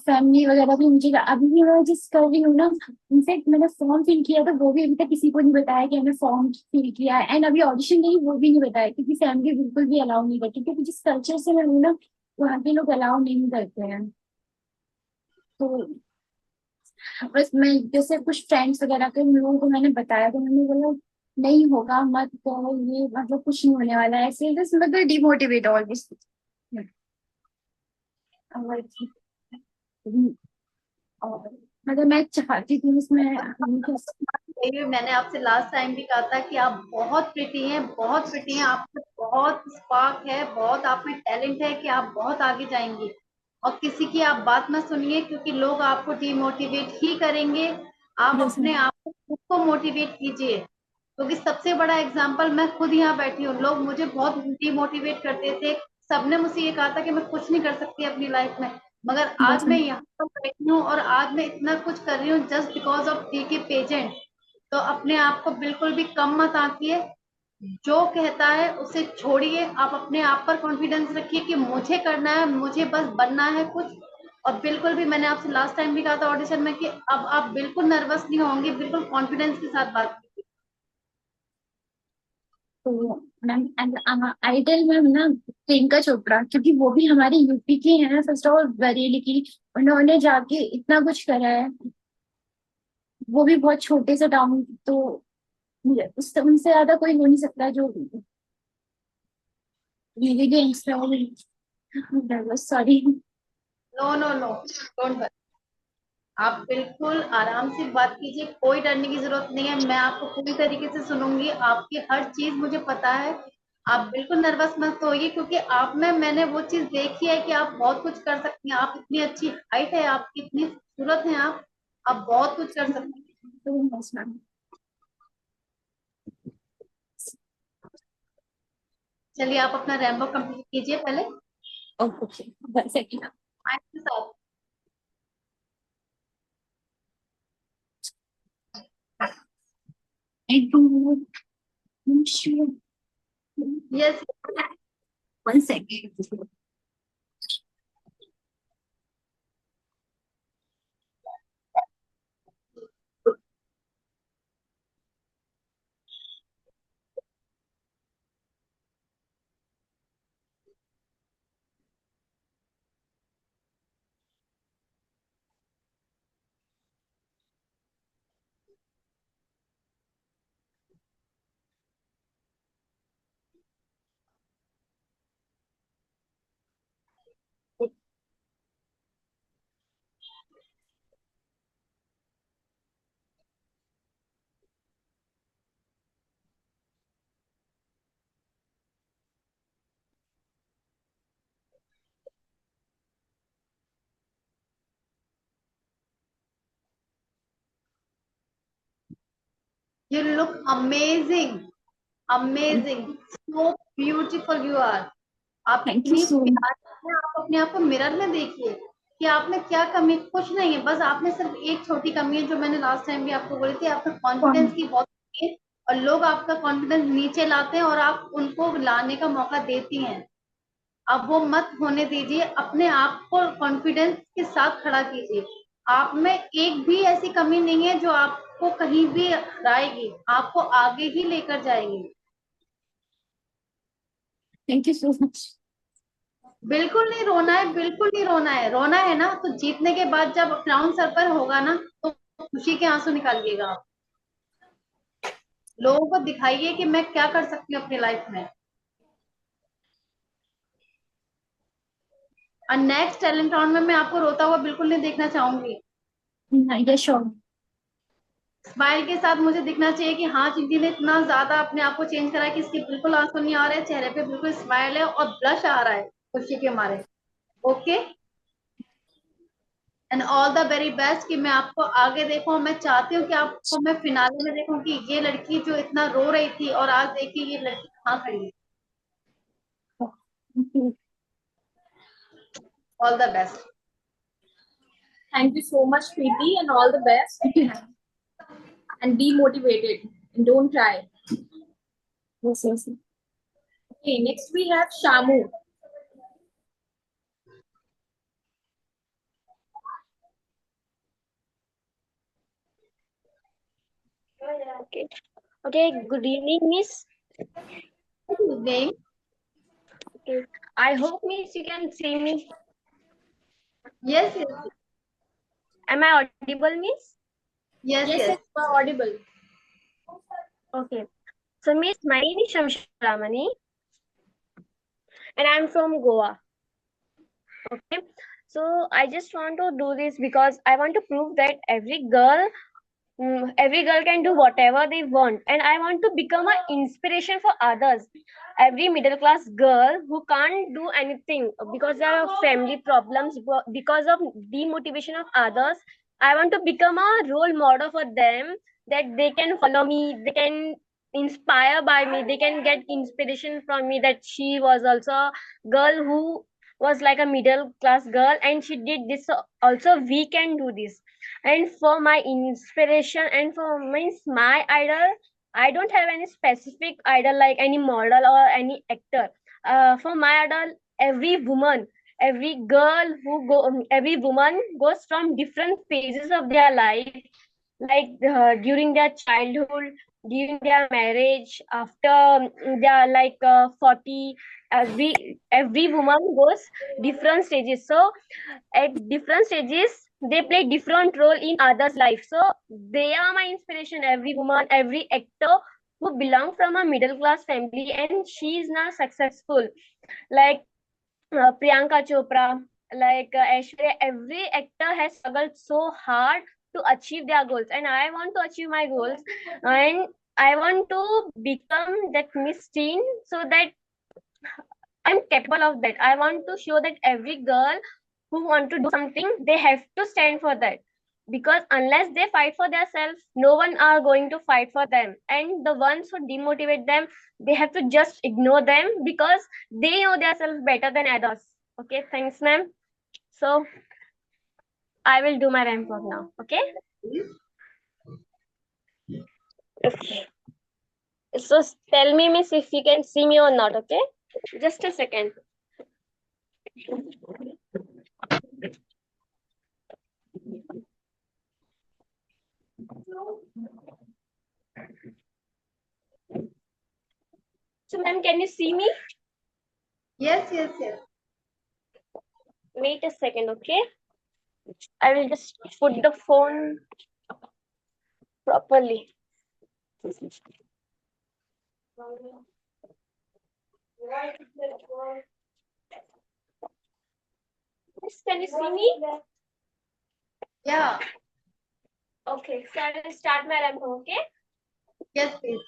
फैमिली वगैरह भी मुझे अभी भी मैं जिस कर रही हूँ ना, इनफैक्ट मैंने फॉर्म फिल किया था वो भी अभी तक किसी को नहीं बताया कि मैंने फॉर्म फिल किया है, एंड अभी ऑडिशन नहीं वो भी नहीं बताया क्योंकि फैमिली बिल्कुल भी अलाउ नहीं करती, क्योंकि जिस कल्चर से मैं हूँ ना वहाँ के लोग अलाउ नहीं करते हैं। तो बस मैं जैसे कुछ फ्रेंड्स वगैरह के उन लोगों को मैंने बताया तो मैंने बोला नहीं होगा मत करो, ये मतलब कुछ नहीं होने वाला है, ऐसे बस मतलब डिमोटिवेट और भी। और मतलब मैं चाहती थी उसमें मैंने आपसे लास्ट टाइम भी कहा था कि आप बहुत प्रिटी हैं, बहुत प्रिटी हैं, आपको बहुत स्पार्क है, बहुत आप में टैलेंट है कि आप बहुत आगे जाएंगी और किसी की आप बात मत सुनिए क्योंकि लोग आपको डिमोटिवेट ही करेंगे। आप अपने आप को खुद को मोटिवेट कीजिए क्योंकि सबसे बड़ा एग्जाम्पल मैं खुद यहाँ बैठी हूँ, लोग मुझे बहुत डिमोटिवेट करते थे, सबने मुझसे ये कहा था कि मैं कुछ नहीं कर सकती अपनी लाइफ में, मगर आज मैं यहाँ पर बैठी हूँ और आज मैं इतना कुछ कर रही हूँ जस्ट बिकॉज ऑफ के पेजेंट। तो अपने आप को बिल्कुल भी कम मत आंकिए, जो कहता है उसे छोड़िए, आप अपने आप पर कॉन्फिडेंस रखिए कि मुझे करना है, मुझे बस बनना है कुछ। और बिल्कुल भी मैंने आपसे लास्ट टाइम भी कहा था ऑडिशन में कि अब आप बिल्कुल नर्वस नहीं होंगे, बिल्कुल कॉन्फिडेंस के साथ बात कीजिए। तो मैम आइडल मैम ना प्रियंका चोपड़ा, क्योंकि वो भी हमारे यूपी की है, फर्स्ट ऑफ ऑल बरेली की, उन्होंने जाके इतना कुछ करा है, वो भी बहुत छोटे से टाउन, तो उससे उनसे ज्यादा कोई हो नहीं सकता जो मेरे लिए Insta. Sorry. No no no, don't worry, आप बिल्कुल आराम से बात कीजिए, कोई डरने की जरूरत नहीं है, मैं आपको पूरी तरीके से सुनूंगी, आपकी हर चीज मुझे पता है, आप बिल्कुल नर्वस मत होइए क्योंकि आप में मैंने वो चीज देखी है कि आप बहुत कुछ कर सकती हैं, आप इतनी अच्छी हाइट है आपकी, इतनी खूबसूरत हैं आप बहुत कुछ कर सकती हैं। चलिए आप अपना रैंबो कंप्लीट कीजिए पहले। ओके, बस एक आपके साथ I don't know. Sure. Yes 1 second. you look amazing, amazing, so beautiful you are। आप Thank you इतनी so much. प्यारी हैं, आप अपने आप को मिरर में देखिए कि आप में क्या कमी, कुछ नहीं है, बस आप में सिर्फ एक छोटी कमी है जो मैंने लास्ट टाइम भी आपको बोली थी, आपका कॉन्फिडेंस की बहुत कमी है और लोग आपका कॉन्फिडेंस नीचे लाते हैं और आप उनको लाने का मौका देती हैं। अब वो मत होने दीजिए, अपने आप को कॉन्फिडेंस के साथ खड़ा कीजिए। आप में एक भी ऐसी कमी नहीं है जो आपको कहीं भी हराएगी, आपको आगे ही लेकर जाएगी। Thank you so much. बिल्कुल नहीं रोना है, बिल्कुल नहीं रोना है। रोना है ना तो जीतने के बाद जब क्राउन सर पर होगा ना तो खुशी के आंसू निकालिएगा आप। लोगों को दिखाइए कि मैं क्या कर सकती हूँ अपनी लाइफ में। और नेक्स्ट टैलेंट राउंड में मैं आपको रोता हुआ बिल्कुल नहीं देखना चाहूंगी। Yes sure. स्माइल के साथ मुझे दिखना चाहिए कि हाँ चिंटी ने इतना ज्यादा अपने आप को चेंज करा है कि इसके बिल्कुल आंसू नहीं आ रहे, चेहरे पे बिल्कुल स्माइल है और ब्लश आ रहा है खुशी के मारे। Okay and all the very best कि मैं आपको आगे देखूं। मैं चाहती हूँ कि आपको मैं फिनाले में देखूं कि ये लड़की जो इतना रो रही थी और आज देखिए ये लड़की कहाँ खड़ी है। All the best. Thank you so much, Preeti, and all the best. And be motivated and don't cry. Yes, yes. Okay, next we have Shamu. Okay. Okay. Good evening, Miss. Good evening. Okay. I hope, Miss, you can see me. Yes, yes, Am I audible, Miss? yes, Yes, yes. yes, you are audible. Okay. So, Miss, my name is Shamsharamani, and I'm from Goa. Okay. So, I just want to do this because I want to prove that every girl can do whatever they want, and I want to become an inspiration for others. Every middle class girl who can't do anything because of family problems, because of demotivation of others, I want to become a role model for them, that they can follow me, they can inspire by me, they can get inspiration from me, that she was also a girl who was like a middle class girl and she did this, so also we can do this. And for my inspiration and for my idol, I don't have any specific idol like any model or any actor. For my idol, every woman, every woman goes from different phases of their life, like during their childhood, during their marriage, after their 40. Every woman goes different stages. So at different stages they play different role in others life, so they are my inspiration. Every woman, every actor who belong from a middle class family and she is now successful, like Priyanka Chopra, like Aishwarya, every actor has struggled so hard to achieve their goals, and I want to achieve my goals, and I want to become that Miss Teen, so that I'm capable of that. I want to show that every girl who want to do something, they have to stand for that. Because unless they fight for themselves, no one are going to fight for them. And the ones who demotivate them, they have to just ignore them because they know themselves better than others. Okay, thanks, ma'am. So I will do my ramp walk now. Okay. Okay. So tell me, miss, if you can see me or not. Okay. Just a second. So, ma'am, can you see me? Yes, yes, yes. Wait a second, okay? I will just put the phone properly. Miss, can you see me? Yeah. Okay, so I will start my ramp, okay? Yes, please.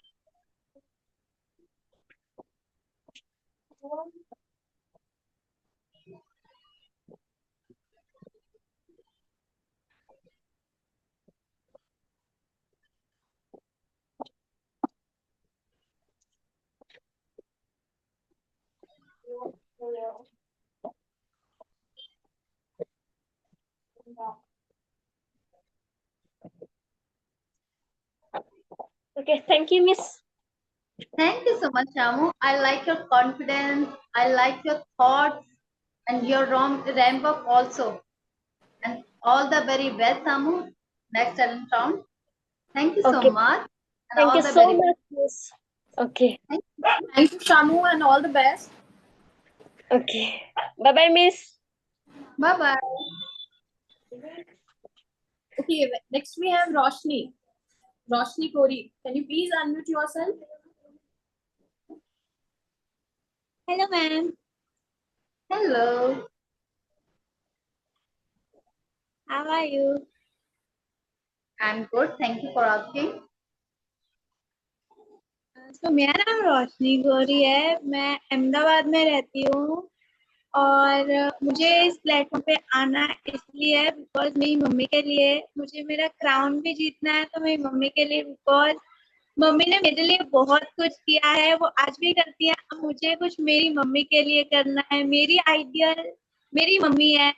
Okay, thank you, Miss. Thank you so much, Shamu. I like your confidence. I like your thoughts and your ramp up also. And all the very best, Shamu. Next talent round. Thank you so Okay, much. And thank all you the so very much, Miss. Okay, best. Thank you, Shamu, and all the best. okay. Bye bye, Miss. Bye bye. Okay, next we have Roshni. Roshni Kori. Can you please unmute yourself? Hello, ma'am. Hello. How are you? I'm good. Thank you for asking. तो मेरा नाम रोशनी गौरी है, मैं अहमदाबाद में रहती हूँ और मुझे इस प्लेटफॉर्म पे आना इसलिए है बिकॉज मेरी मम्मी के लिए मुझे मेरा क्राउन भी जीतना है, तो मेरी मम्मी के लिए बिकॉज मम्मी ने मेरे लिए बहुत कुछ किया है, वो आज भी करती है। अब मुझे कुछ मेरी मम्मी के लिए करना है। मेरी आइडियल मेरी मम्मी है,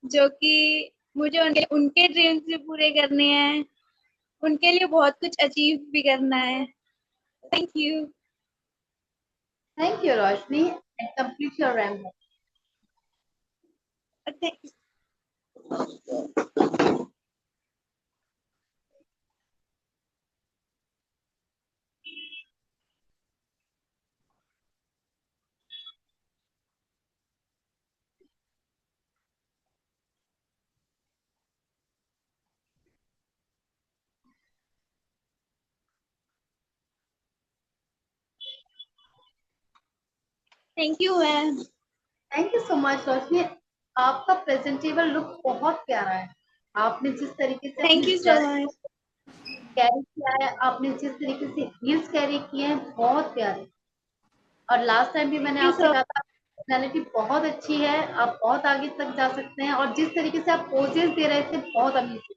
जो कि मुझे उनके उनके ड्रीम्स भी पूरे करने हैं, उनके लिए बहुत कुछ अचीव भी करना है। Thank you. Thank you, Roshni. And complete your ramp up. Thank you ma'am. Thank you so much Roshni. आपका प्रेजेंटेबल लुक बहुत प्यारा है। आपने जिस तरीके से थैंक अपनी you so dress much. Carry किया है, आपने जिस तरीके से हील्स कैरी किए हैं, बहुत प्यारे। और लास्ट टाइम भी मैंने Thank you आपसे so कहा था, पर्सनैलिटी बहुत अच्छी है, आप बहुत आगे तक जा सकते हैं। और जिस तरीके से आप पोजेस दे रहे थे, बहुत amazing.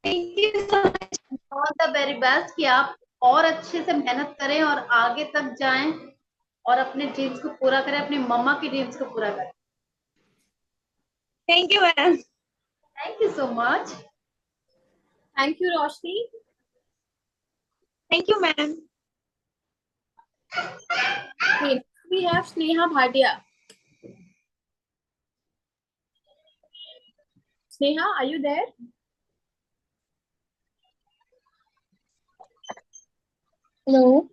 Thank you so much. All the very best कि आप और अच्छे से मेहनत करें और आगे तक जाएं और अपने ड्रीम्स को पूरा करें, अपनी मम्मा की ड्रीम्स को पूरा करें। Thank you ma'am. Thank you so much. Thank you, Roshni. Thank you ma'am. Okay, next we have Sneha Bhatia. Sneha, are you there? Hello.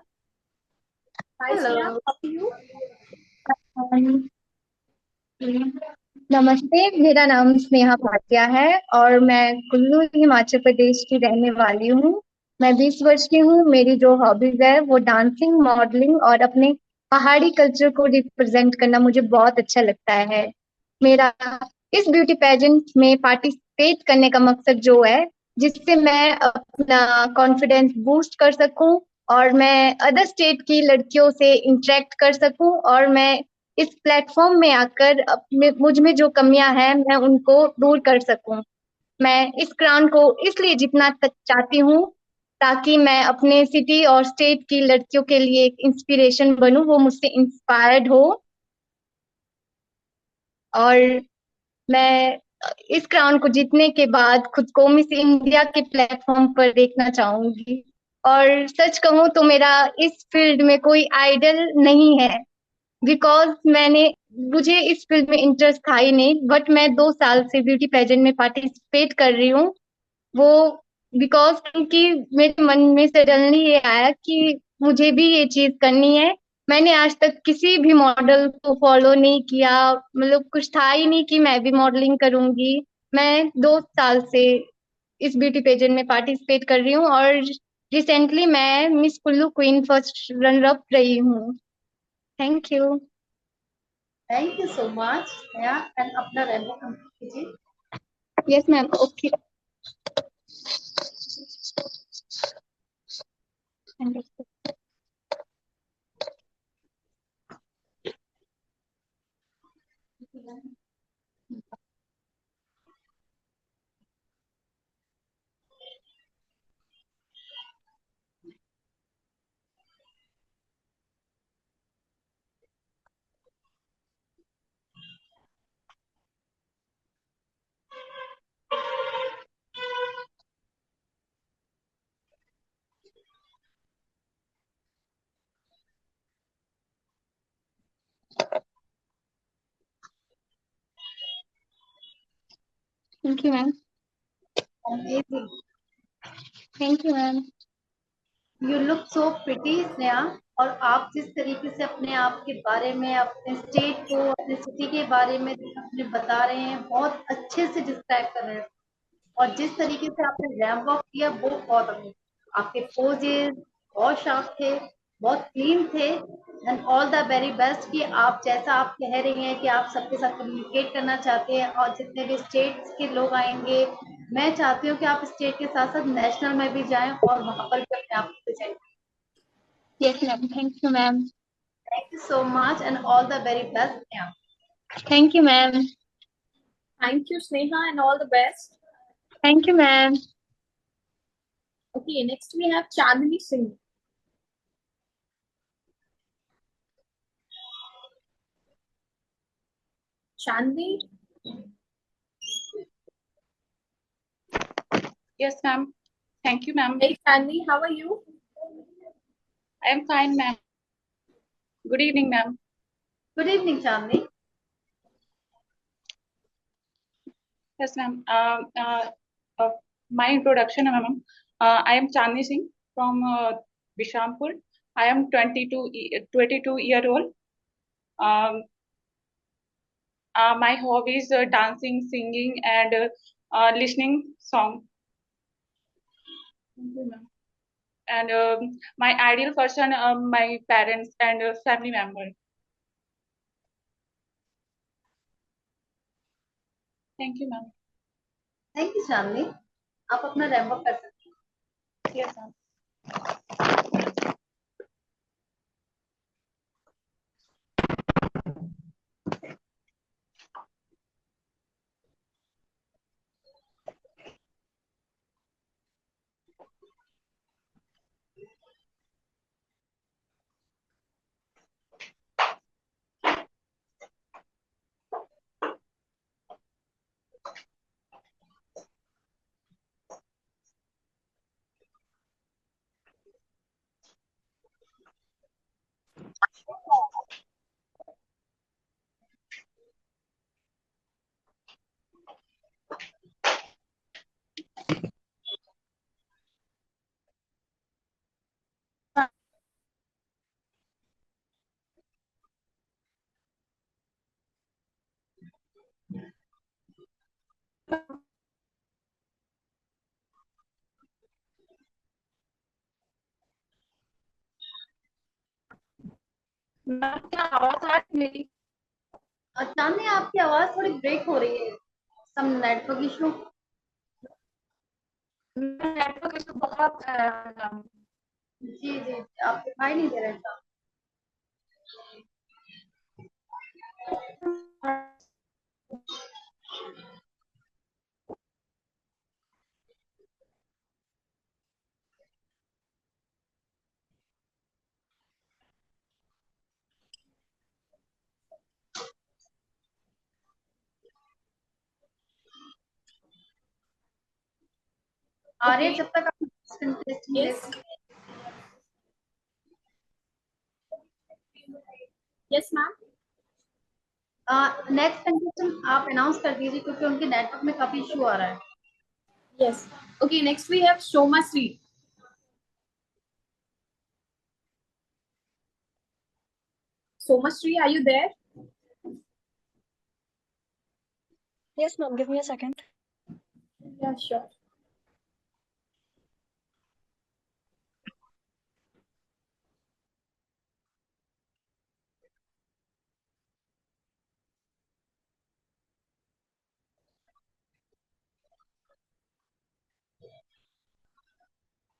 Hi, Hello. Sneha. How are you? नमस्ते, मेरा नाम स्नेहा भाटिया है और मैं कुल्लू हिमाचल प्रदेश की रहने वाली हूँ। मैं 20 वर्ष की हूँ। मेरी जो हॉबीज है वो डांसिंग, मॉडलिंग और अपने पहाड़ी कल्चर को रिप्रेजेंट करना मुझे बहुत अच्छा लगता है। मेरा इस ब्यूटी पेजेंट में पार्टिसिपेट करने का मकसद जो है, जिससे मैं अपना कॉन्फिडेंस बूस्ट कर सकूं और मैं अदर स्टेट की लड़कियों से इंटरेक्ट कर सकूं और मैं इस प्लेटफॉर्म में आकर अपने मुझ में जो कमियां हैं मैं उनको दूर कर सकूं। मैं इस क्राउन को इसलिए जीतना तक चाहती हूँ ताकि मैं अपने सिटी और स्टेट की लड़कियों के लिए एक इंस्पिरेशन बनूं, वो मुझसे इंस्पायर्ड हो। और मैं इस क्राउन को जीतने के बाद खुद को मिस इंडिया के प्लेटफॉर्म पर देखना चाहूंगी। और सच कहूँ तो मेरा इस फील्ड में कोई आइडल नहीं है, बिकॉज मुझे इस फील्ड में इंटरेस्ट था ही नहीं, बट मैं 2 साल से ब्यूटी पेजेंट में पार्टिसिपेट कर रही हूँ। वो बिकॉज क्योंकि मेरे मन में सडनली ये आया कि मुझे भी ये चीज करनी है। मैंने आज तक किसी भी मॉडल को फॉलो नहीं किया, मतलब कुछ था ही नहीं कि मैं भी मॉडलिंग करूंगी। मैं 2 साल से इस ब्यूटी पेजेंट में पार्टिसिपेट कर रही हूँ और रिसेंटली मैं miss Kullu queen first runner up रही हूँ। Thank you. Thank you so much. And अपना रैंप अप कंप्लीट कीजिए। Yes ma'am. Okay. Thank you, ma'am. Amazing. Thank you, ma'am. You look so pretty, Sneha. और आप जिस तरीके से अपने आप के बारे में, अपने स्टेट को, अपने सिटी के बारे में अपने बता रहे हैं, बहुत अच्छे से डिस्क्राइब कर रहे हैं। और जिस तरीके से आपने रैंप वॉक किया वो बहुत अमेजिंग। आपके पोजेस बहुत शार्प थे, बहुत क्लीन थे। And all the very best कि आप जैसा आप कह रही हैं कि आप सबके साथ कम्युनिकेट करना चाहते हैं, और जितने भी स्टेट्स के लोग आएंगे, मैं चाहती हूँ कि आप स्टेट के साथ साथ नेशनल में भी जाएं और वहां पर भी अपने आप को प्रेजेंट करें। Yes, ma'am. Thank you, ma'am. Thank you so much and all the very best, Sneha. Thank you, ma'am. Thank you, Sneha, and all the best. Thank you, ma'am. Okay, next we have Chandni Singh. Chandni? Yes, ma'am. Thank you, ma'am. Hey, Chandni, how are you? I am fine, ma'am. Good evening, ma'am. Good evening, Chandni. Yes, ma'am. My introduction, ma'am. I am Chandni Singh from Bishampur. I am 22 year old. My hobbies are dancing, singing, and listening song. Thank you, ma'am. And my ideal person, my parents and family member. Thank you, ma'am. Thank you, Chandni. आप अपना ramp walk कर सकते हैं। Yes, ma'am. Ma'am क्या आवाज आ रही मेरी? चांदनी, आपकी आवाज थोड़ी ब्रेक हो रही है। Some network issue. Network issue बहुत है मैम। जी जी, आप दिखाई नहीं दे रहे हैं। आ रहे हैं जब तक आप Yes. Yes, ma'am. Next contestant आप अनाउंस कर दीजिए क्योंकि उनके नेटवर्क में काफी इशू आ रहा है। Yes. Okay, next we have Shoma Sri. Shoma Sri, are you there? Yes, ma'am. Give me a second. Yeah, sure.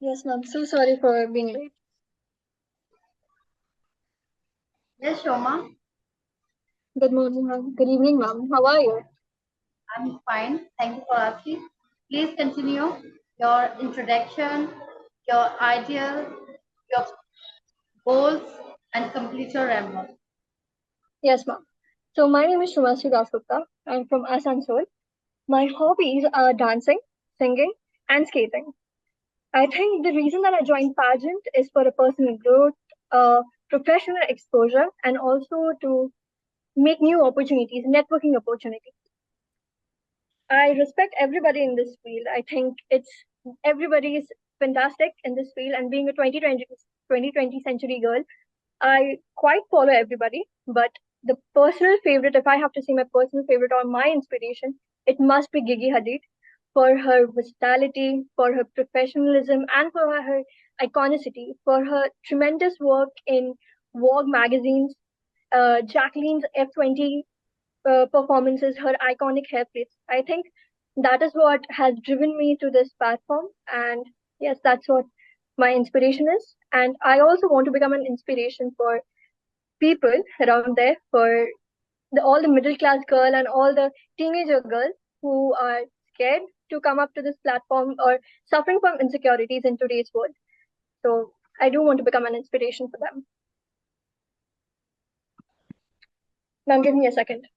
Yes, ma'am. So sorry for being late. Yes, Shoma. Good morning, ma'am. Good evening, ma'am. How are you? I'm fine. Thank you for asking. Please continue your introduction, your ideal, your goals, and complete your ramble. Yes, ma'am. So my name is Shumashri Dasgupta. I'm from Asansol. My hobbies are dancing, singing, and skating. I think the reason that I joined pageant is for a personal growth, professional exposure, and also to make new opportunities, networking opportunities. I respect everybody in this field. I think everybody is fantastic in this field, and being a 2020 century girl, I quite follow everybody. But the personal favorite, if I have to say my personal favorite or my inspiration, it must be Gigi Hadid for her versatility, for her professionalism, and for her iconicity, for her tremendous work in Vogue magazines, Jacqueline's F20 performances, her iconic hair plates. I think that is what has driven me to this platform. And yes, that's what my inspiration is. And I also want to become an inspiration for people around there, for all the middle class girl and all the teenager girls who are scared to come up to this platform or suffering from insecurities in today's world. So I do want to become an inspiration for them. Ma'am, give me a second.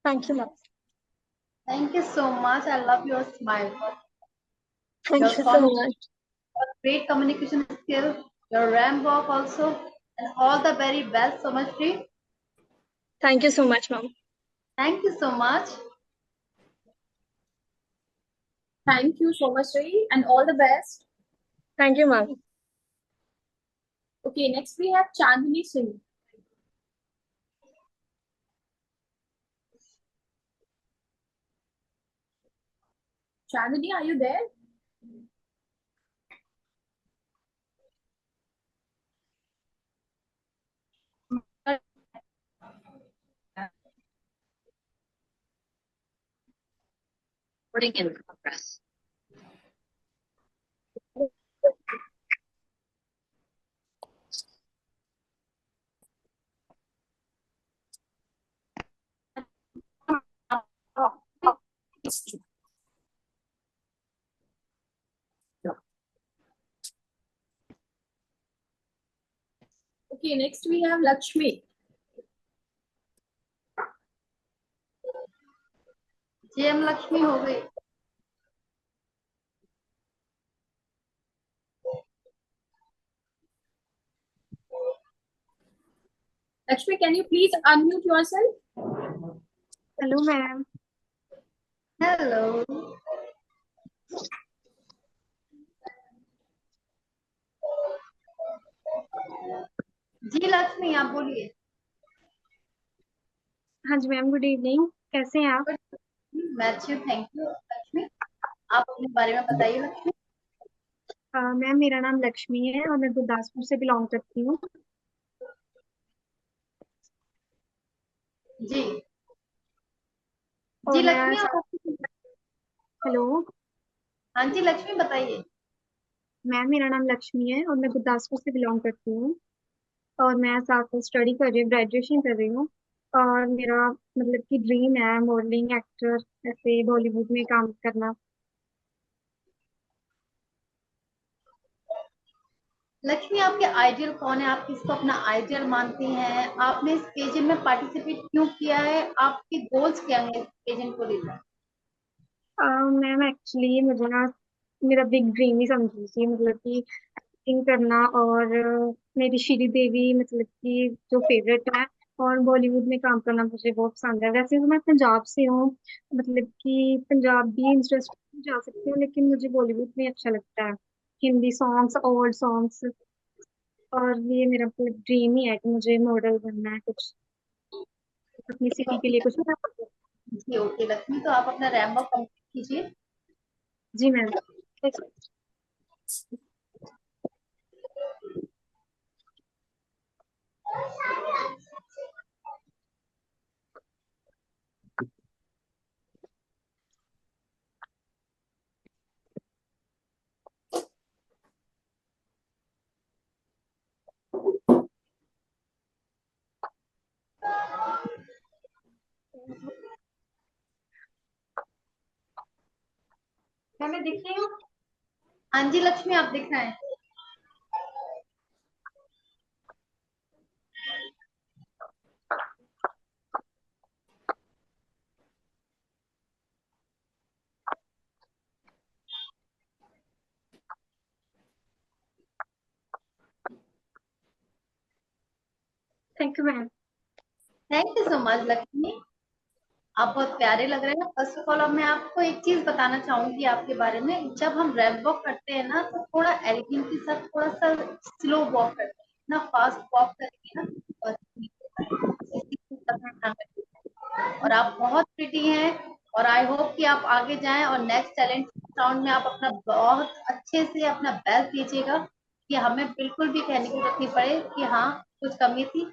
Thank you, ma'am. Thank you so much. I love your smile. Thank Your you so much. great communication skills, your ramp walk also, and all the very best, Somashri. Thank you so much, ma'am. Thank you so much. Thank you so much, Ray, and all the best. Thank you, ma'am. Okay, next we have Chandni Singh. Chandni, are you there? Recording in progress. Okay, next we have Lakshmi. JM Lakshmi हो गई. Lakshmi, can you please unmute yourself? Hello, ma'am. Hello. जी लक्ष्मी आप बोलिए. हाँ जी ma'am, good evening. कैसे हैं आप? मैं अच्छी हूँ, थैंक यू. लक्ष्मी आप अपने बारे में बताइए. लक्ष्मी मैम, मेरा नाम लक्ष्मी है और मैं गुरदासपुर से बिलोंग करती हूँ. जी और जी मैं लक्ष्मी आप. हेलो हाँ जी लक्ष्मी बताइए. मैम, मेरा नाम लक्ष्मी है और मैं गुरदासपुर से बिलोंग करती हूँ. और मैं साथ में स्टडी कर रही हूँ, ग्रेजुएशन कर रही हूँ. और मेरा मतलब कि ड्रीम है मॉडलिंग, एक्टर, ऐसे बॉलीवुड में काम करना. लक्ष्मी आपके आइडियल कौन है? आप किसको अपना आइडियल मानती हैं? आपने इस पेजेंट में पार्टिसिपेट क्यों किया है? आपके गोल्स क्या हैं इस पेजेंट को लेकर? मैम, एक्चुअली मुझे ना मेरा बिग ड्रीम ही समझ लीजिए, मतलब कि एक्टिंग करना. और मेरी श्री देवी मतलब कि जो फेवरेट है, और बॉलीवुड में काम करना मुझे बहुत पसंद है। वैसे तो मैं पंजाब से हूँ, मतलब कि पंजाब भी इंटरेस्ट जा सकती हूँ, लेकिन मुझे बॉलीवुड में अच्छा लगता है। Hindi songs, old songs. और ये मेरा मतलब ड्रीम ही है कि मुझे मॉडल बनना है, कुछ अपनी सिटी के लिए कुछ। जी ओके लक्ष्मी, तो आप अपना रैंप वॉक कंप्लीट कीजिए। जी मैम। मैं दिख रही हूँ? हाँ जी लक्ष्मी, आप दिख रहे हैं। Thank you ma'am. Thank you so much Lakshmi, आप बहुत प्यारे लग रहे हैं। फर्स्ट ऑफ ऑल अब मैं आपको एक चीज बताना चाहूंगी आपके बारे में। जब हम रैंप वॉक करते हैं ना, तो थोड़ा एलिगेंट के साथ थोड़ा सा स्लो वॉक करते हैं ना, फास्ट वॉक करेंगे ना और इसी चीज़ का ध्यान रखिए। और आप बहुत प्रिटी हैं, और आई होप कि आप आगे जाएं और नेक्स्ट टैलेंट राउंड में आप अपना बहुत अच्छे से अपना बेस्ट दीजिएगा, कि हमें बिल्कुल भी कहने की जरूरत नहीं पड़े कि हाँ कुछ कमी थी।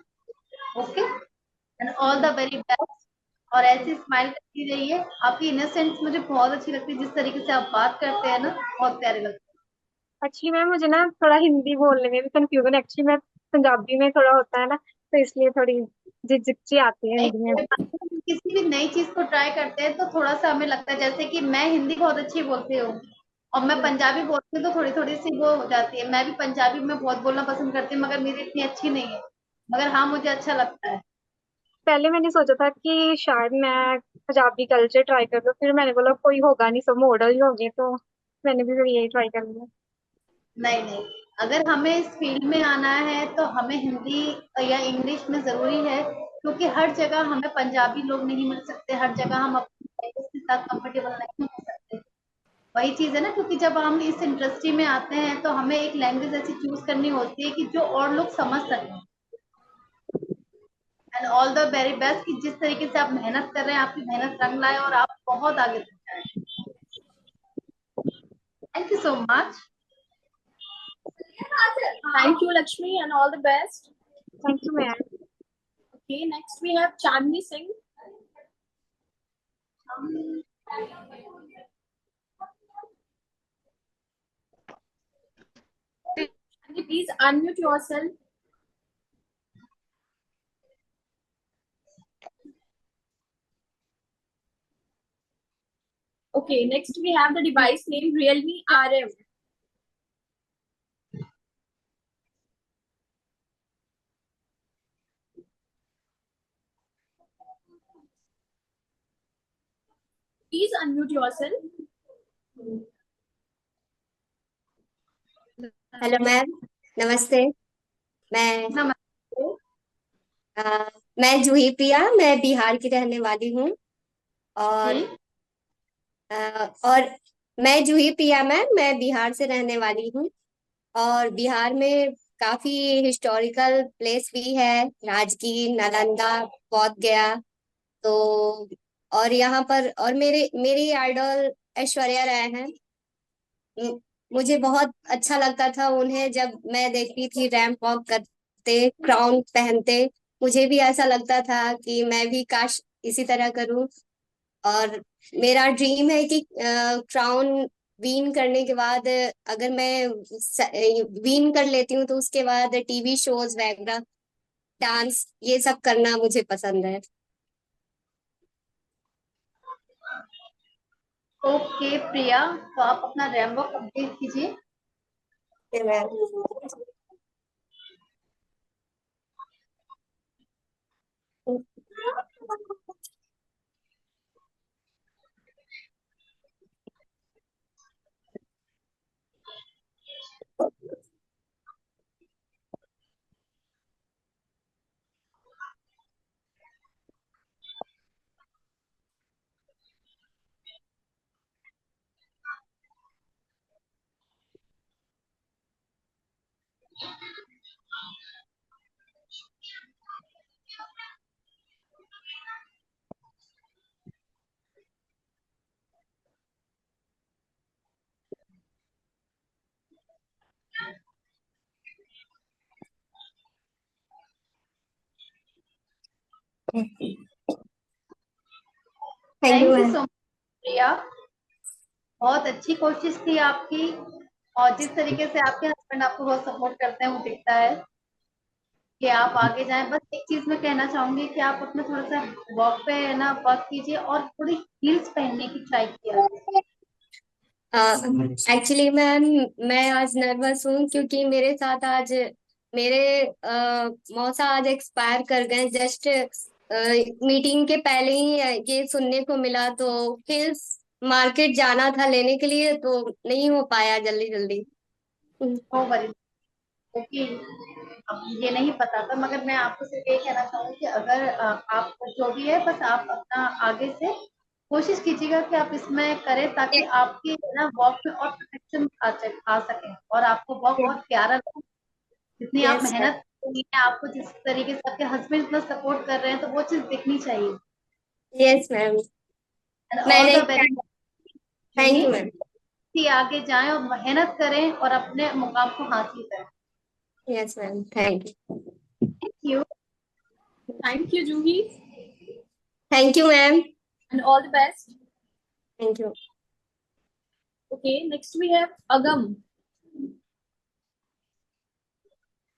Okay, and all the very best. और ऐसे स्माइल करती रहिए। आपकी इनोसेंस मुझे बहुत अच्छी लगती है, जिस तरीके से आप बात करते हैं ना, बहुत प्यारे लगते एक्चुअली मैम मुझे ना थोड़ा हिंदी बोलने में भी कंफ्यूजन, एक्चुअली मैं पंजाबी में थोड़ा होता है ना, तो इसलिए थोड़ी झिझक सी आती है हैं। हिंदी में। कोई बात नहीं, हम किसी भी नई चीज को ट्राई करते हैं तो थोड़ा सा हमें लगता है, जैसे कि मैं हिंदी बहुत अच्छी बोलती हूँ और मैं पंजाबी बोलती हूँ, तो थोड़ी थोड़ी सी वो हो जाती है। मैं भी पंजाबी में बहुत बोलना पसंद करती हूँ, मगर मेरी इतनी अच्छी नहीं है, मगर हाँ मुझे अच्छा लगता है। पहले मैंने सोचा था कि शायद मैं पंजाबी कल्चर ट्राई कर लूँ, फिर मैंने बोला कोई होगा नहीं, सब मॉडल ही होंगे, तो मैंने भी फिर यही ट्राई कर लिया। नहीं नहीं, अगर हमें इस फील्ड में आना है तो हमें हिंदी या इंग्लिश में जरूरी है, क्योंकि हर जगह हमें पंजाबी लोग नहीं मिल सकते, हर जगह हम अपनी लैंग्वेज के साथ कंफर्टेबल नहीं हो सकते। वही चीज है ना, क्योंकि जब हम इस इंडस्ट्री में आते हैं तो हमें एक लैंग्वेज ऐसी चूज करनी होती है कि जो और लोग समझ सकें। And all the very best, कि जिस तरीके से आप मेहनत कर रहे हैं, आपकी मेहनत रंग लाए और आप बहुत आगे तक जाए। Thank you so much. Thank you, Lakshmi, and all the best. Thank you ma'am. Okay, next we have Chandni Singh. Chandni, please unmute yourself. Okay, next we have the device name Realme RM. Please unmute yourself. Hello ma'am, नमस्ते। मैं नमस्ते। मैं जूही प्रिया, मैं बिहार की रहने वाली हूँ। और और मैं जूही प्रिया मैम, मैं बिहार से रहने वाली हूँ। और बिहार में काफी हिस्टोरिकल प्लेस भी है, राजगीर, नालंदा, बोध गया। तो और यहाँ पर और मेरी आइडल ऐश्वर्या राय हैं। मु- मुझे बहुत अच्छा लगता था उन्हें जब मैं देखती थी रैंप वॉक करते, क्राउन पहनते। मुझे भी ऐसा लगता था कि मैं भी काश इसी तरह करूं। और मेरा ड्रीम है कि क्राउन विन करने के बाद, अगर मैं विन कर लेती हूँ तो उसके बाद टीवी शोज वगैरह, डांस, ये सब करना मुझे पसंद है। ओके प्रिया, तो आप अपना रैंप वॉक कंप्लीट कीजिए। Thank thank you you ma'am. So much Priya, बहुत अच्छी कोशिश थी आपकी। और जिस तरीके से आपके हस्बैंड आपको बहुत सपोर्ट करते हैं वो दिखता है कि आप आगे जाएं। बस एक चीज मैं कहना चाहूंगी कि आप अपना थोड़ा सा वॉक पे है ना वर्क कीजिए और थोड़ी हील्स पहनने की ट्राई किया। एक्चुअली मैम मैं आज नर्वस हूँ क्योंकि मेरे साथ आज मेरे मौसा आज एक्सपायर कर गए जस्ट मीटिंग के पहले ही ये सुनने को मिला, तो फिर मार्केट जाना था लेने के लिए तो नहीं हो पाया जल्दी जल्दी। नो वरी, क्योंकि अब ये नहीं पता था, मगर मैं आपको सिर्फ ये कहना चाहूंगी कि अगर आप जो भी है बस आप अपना आगे से कोशिश कीजिएगा कि आप इसमें करें ताकि आपकी ना वॉक में और परफेक्शन आ सके और आपको वॉक और प्यारा लगे। जितनी आप यस सर। मेहनत कर रही हैं, आपको जिस तरीके से आपके हस्बैंड इतना सपोर्ट कर रहे हैं तो वो चीज दिखनी चाहिए। Yes ma'am. एंड ऑल मैंने the very thank you Juhi, ma'am. कि आगे जाएं और मेहनत करें और अपने मुकाम को हासिल करें। Yes ma'am thank you. Thank you. Thank you, Juhi, thank you ma'am. and all the best. Thank you. Okay, next we have Agam.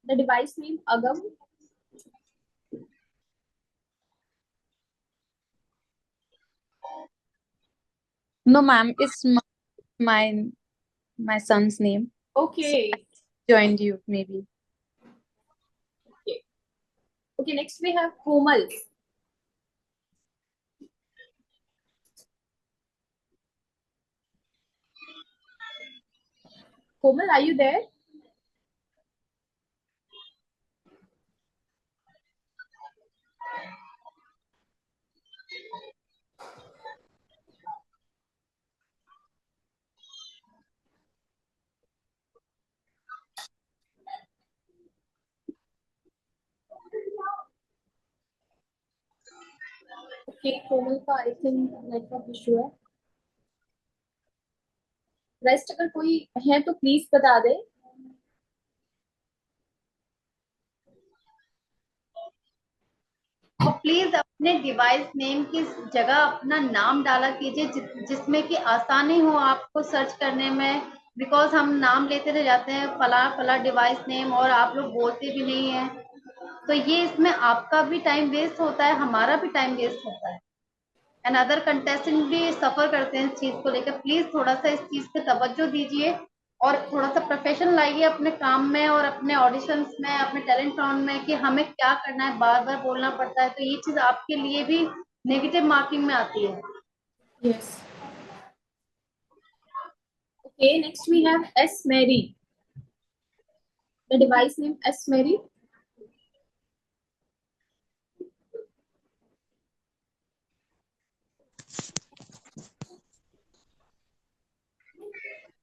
The device name Agam. No, ma'am, it's my son's name. Okay. Joined you, maybe. Okay. Okay, next we have Komal. Komal, are you there? Okay, कोमल का I think network issue है। Rest अगर कोई है तो please बता दे। और please अपने device name की जगह अपना नाम डाला कीजिए जिसमें कि आसानी हो आपको सर्च करने में। बिकॉज हम नाम लेते रह जाते हैं फला फला डिवाइस नेम और आप लोग बोलते भी नहीं है, तो ये इसमें आपका भी टाइम वेस्ट होता है, हमारा भी टाइम वेस्ट होता है एंड अदर कंटेस्टेंट भी सफर करते हैं इस चीज को लेकर। प्लीज थोड़ा सा इस चीज पे तवज्जो दीजिए और थोड़ा सा प्रोफेशन लाइए अपने काम में और अपने ऑडिशंस में, अपने टैलेंट राउंड में कि हमें क्या करना है, बार बार बोलना पड़ता है, तो ये चीज आपके लिए भी नेगेटिव मार्किंग में आती है। Yes. Okay, next we have S Mary. The device name S Mary.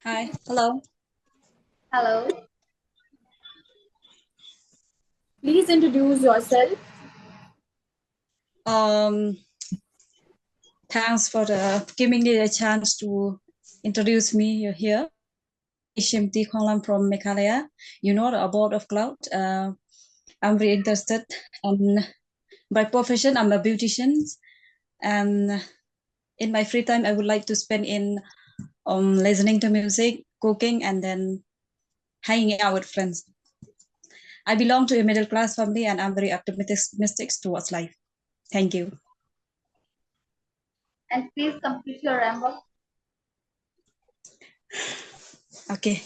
Hi, hello. Hello. Please introduce yourself. Thanks for giving me a chance to introduce me here. Shimti Khonglam from Meghalaya. You know, a board of cloud. I'm very interested. By profession, I'm a beautician, and in my free time, I would like to spend in listening to music, cooking, and then hanging out with friends. I belong to a middle class family, and I'm very optimistic towards life. Thank you. And please complete your ramble. Okay.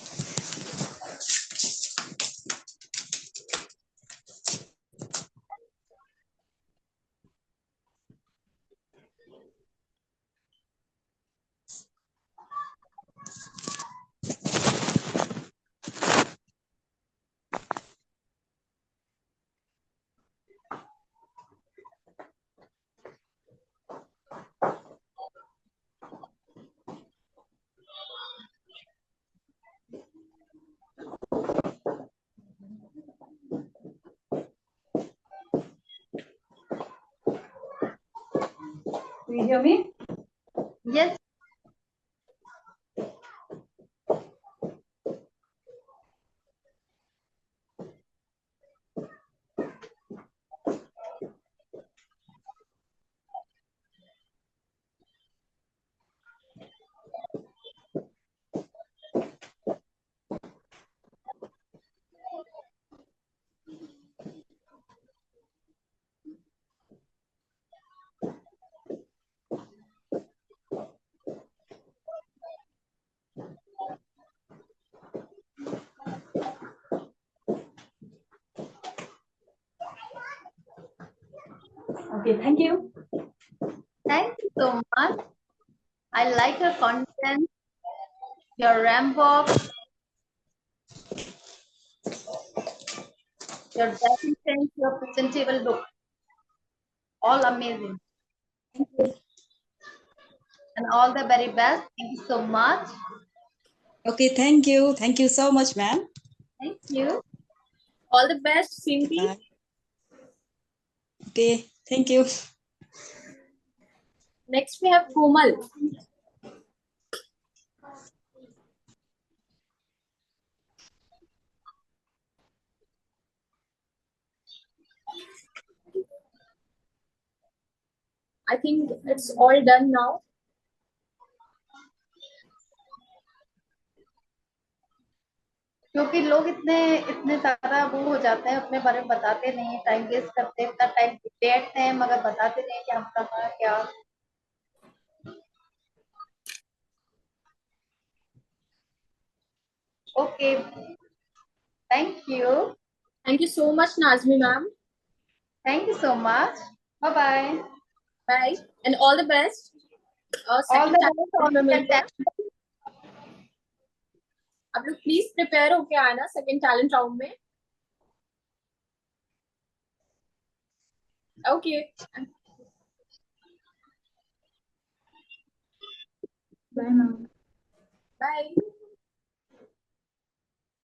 you hear me? Yes. Okay, thank you. Thank you so much. I like your content, your ramp walk, your dressing sense, your presentable look. All amazing. Thank you. And all the very best. Thank you so much. Okay, thank you. Thank you so much, ma'am. Thank you. All the best, Simpi. Bye. Okay, thank you. Next we have Komal. I think it's all done now. क्योंकि लोग इतने इतने ज्यादा वो हो जाते हैं, अपने बारे में बताते नहीं, टाइम वेस्ट करते हैं, इतना टाइम बैठते हैं मगर बताते नहीं कि हम कहाँ क्या. Okay. Thank you. Thank you so much, Nazmi ma'am. Thank you so much. Bye bye. Bye. And all the best. All Second the time best. All में the मिलते हैं. best. आप लोग प्लीज प्रिपेयर होके आना सेकंड टैलेंट राउंड में. Okay. Bye, ma'am. Bye.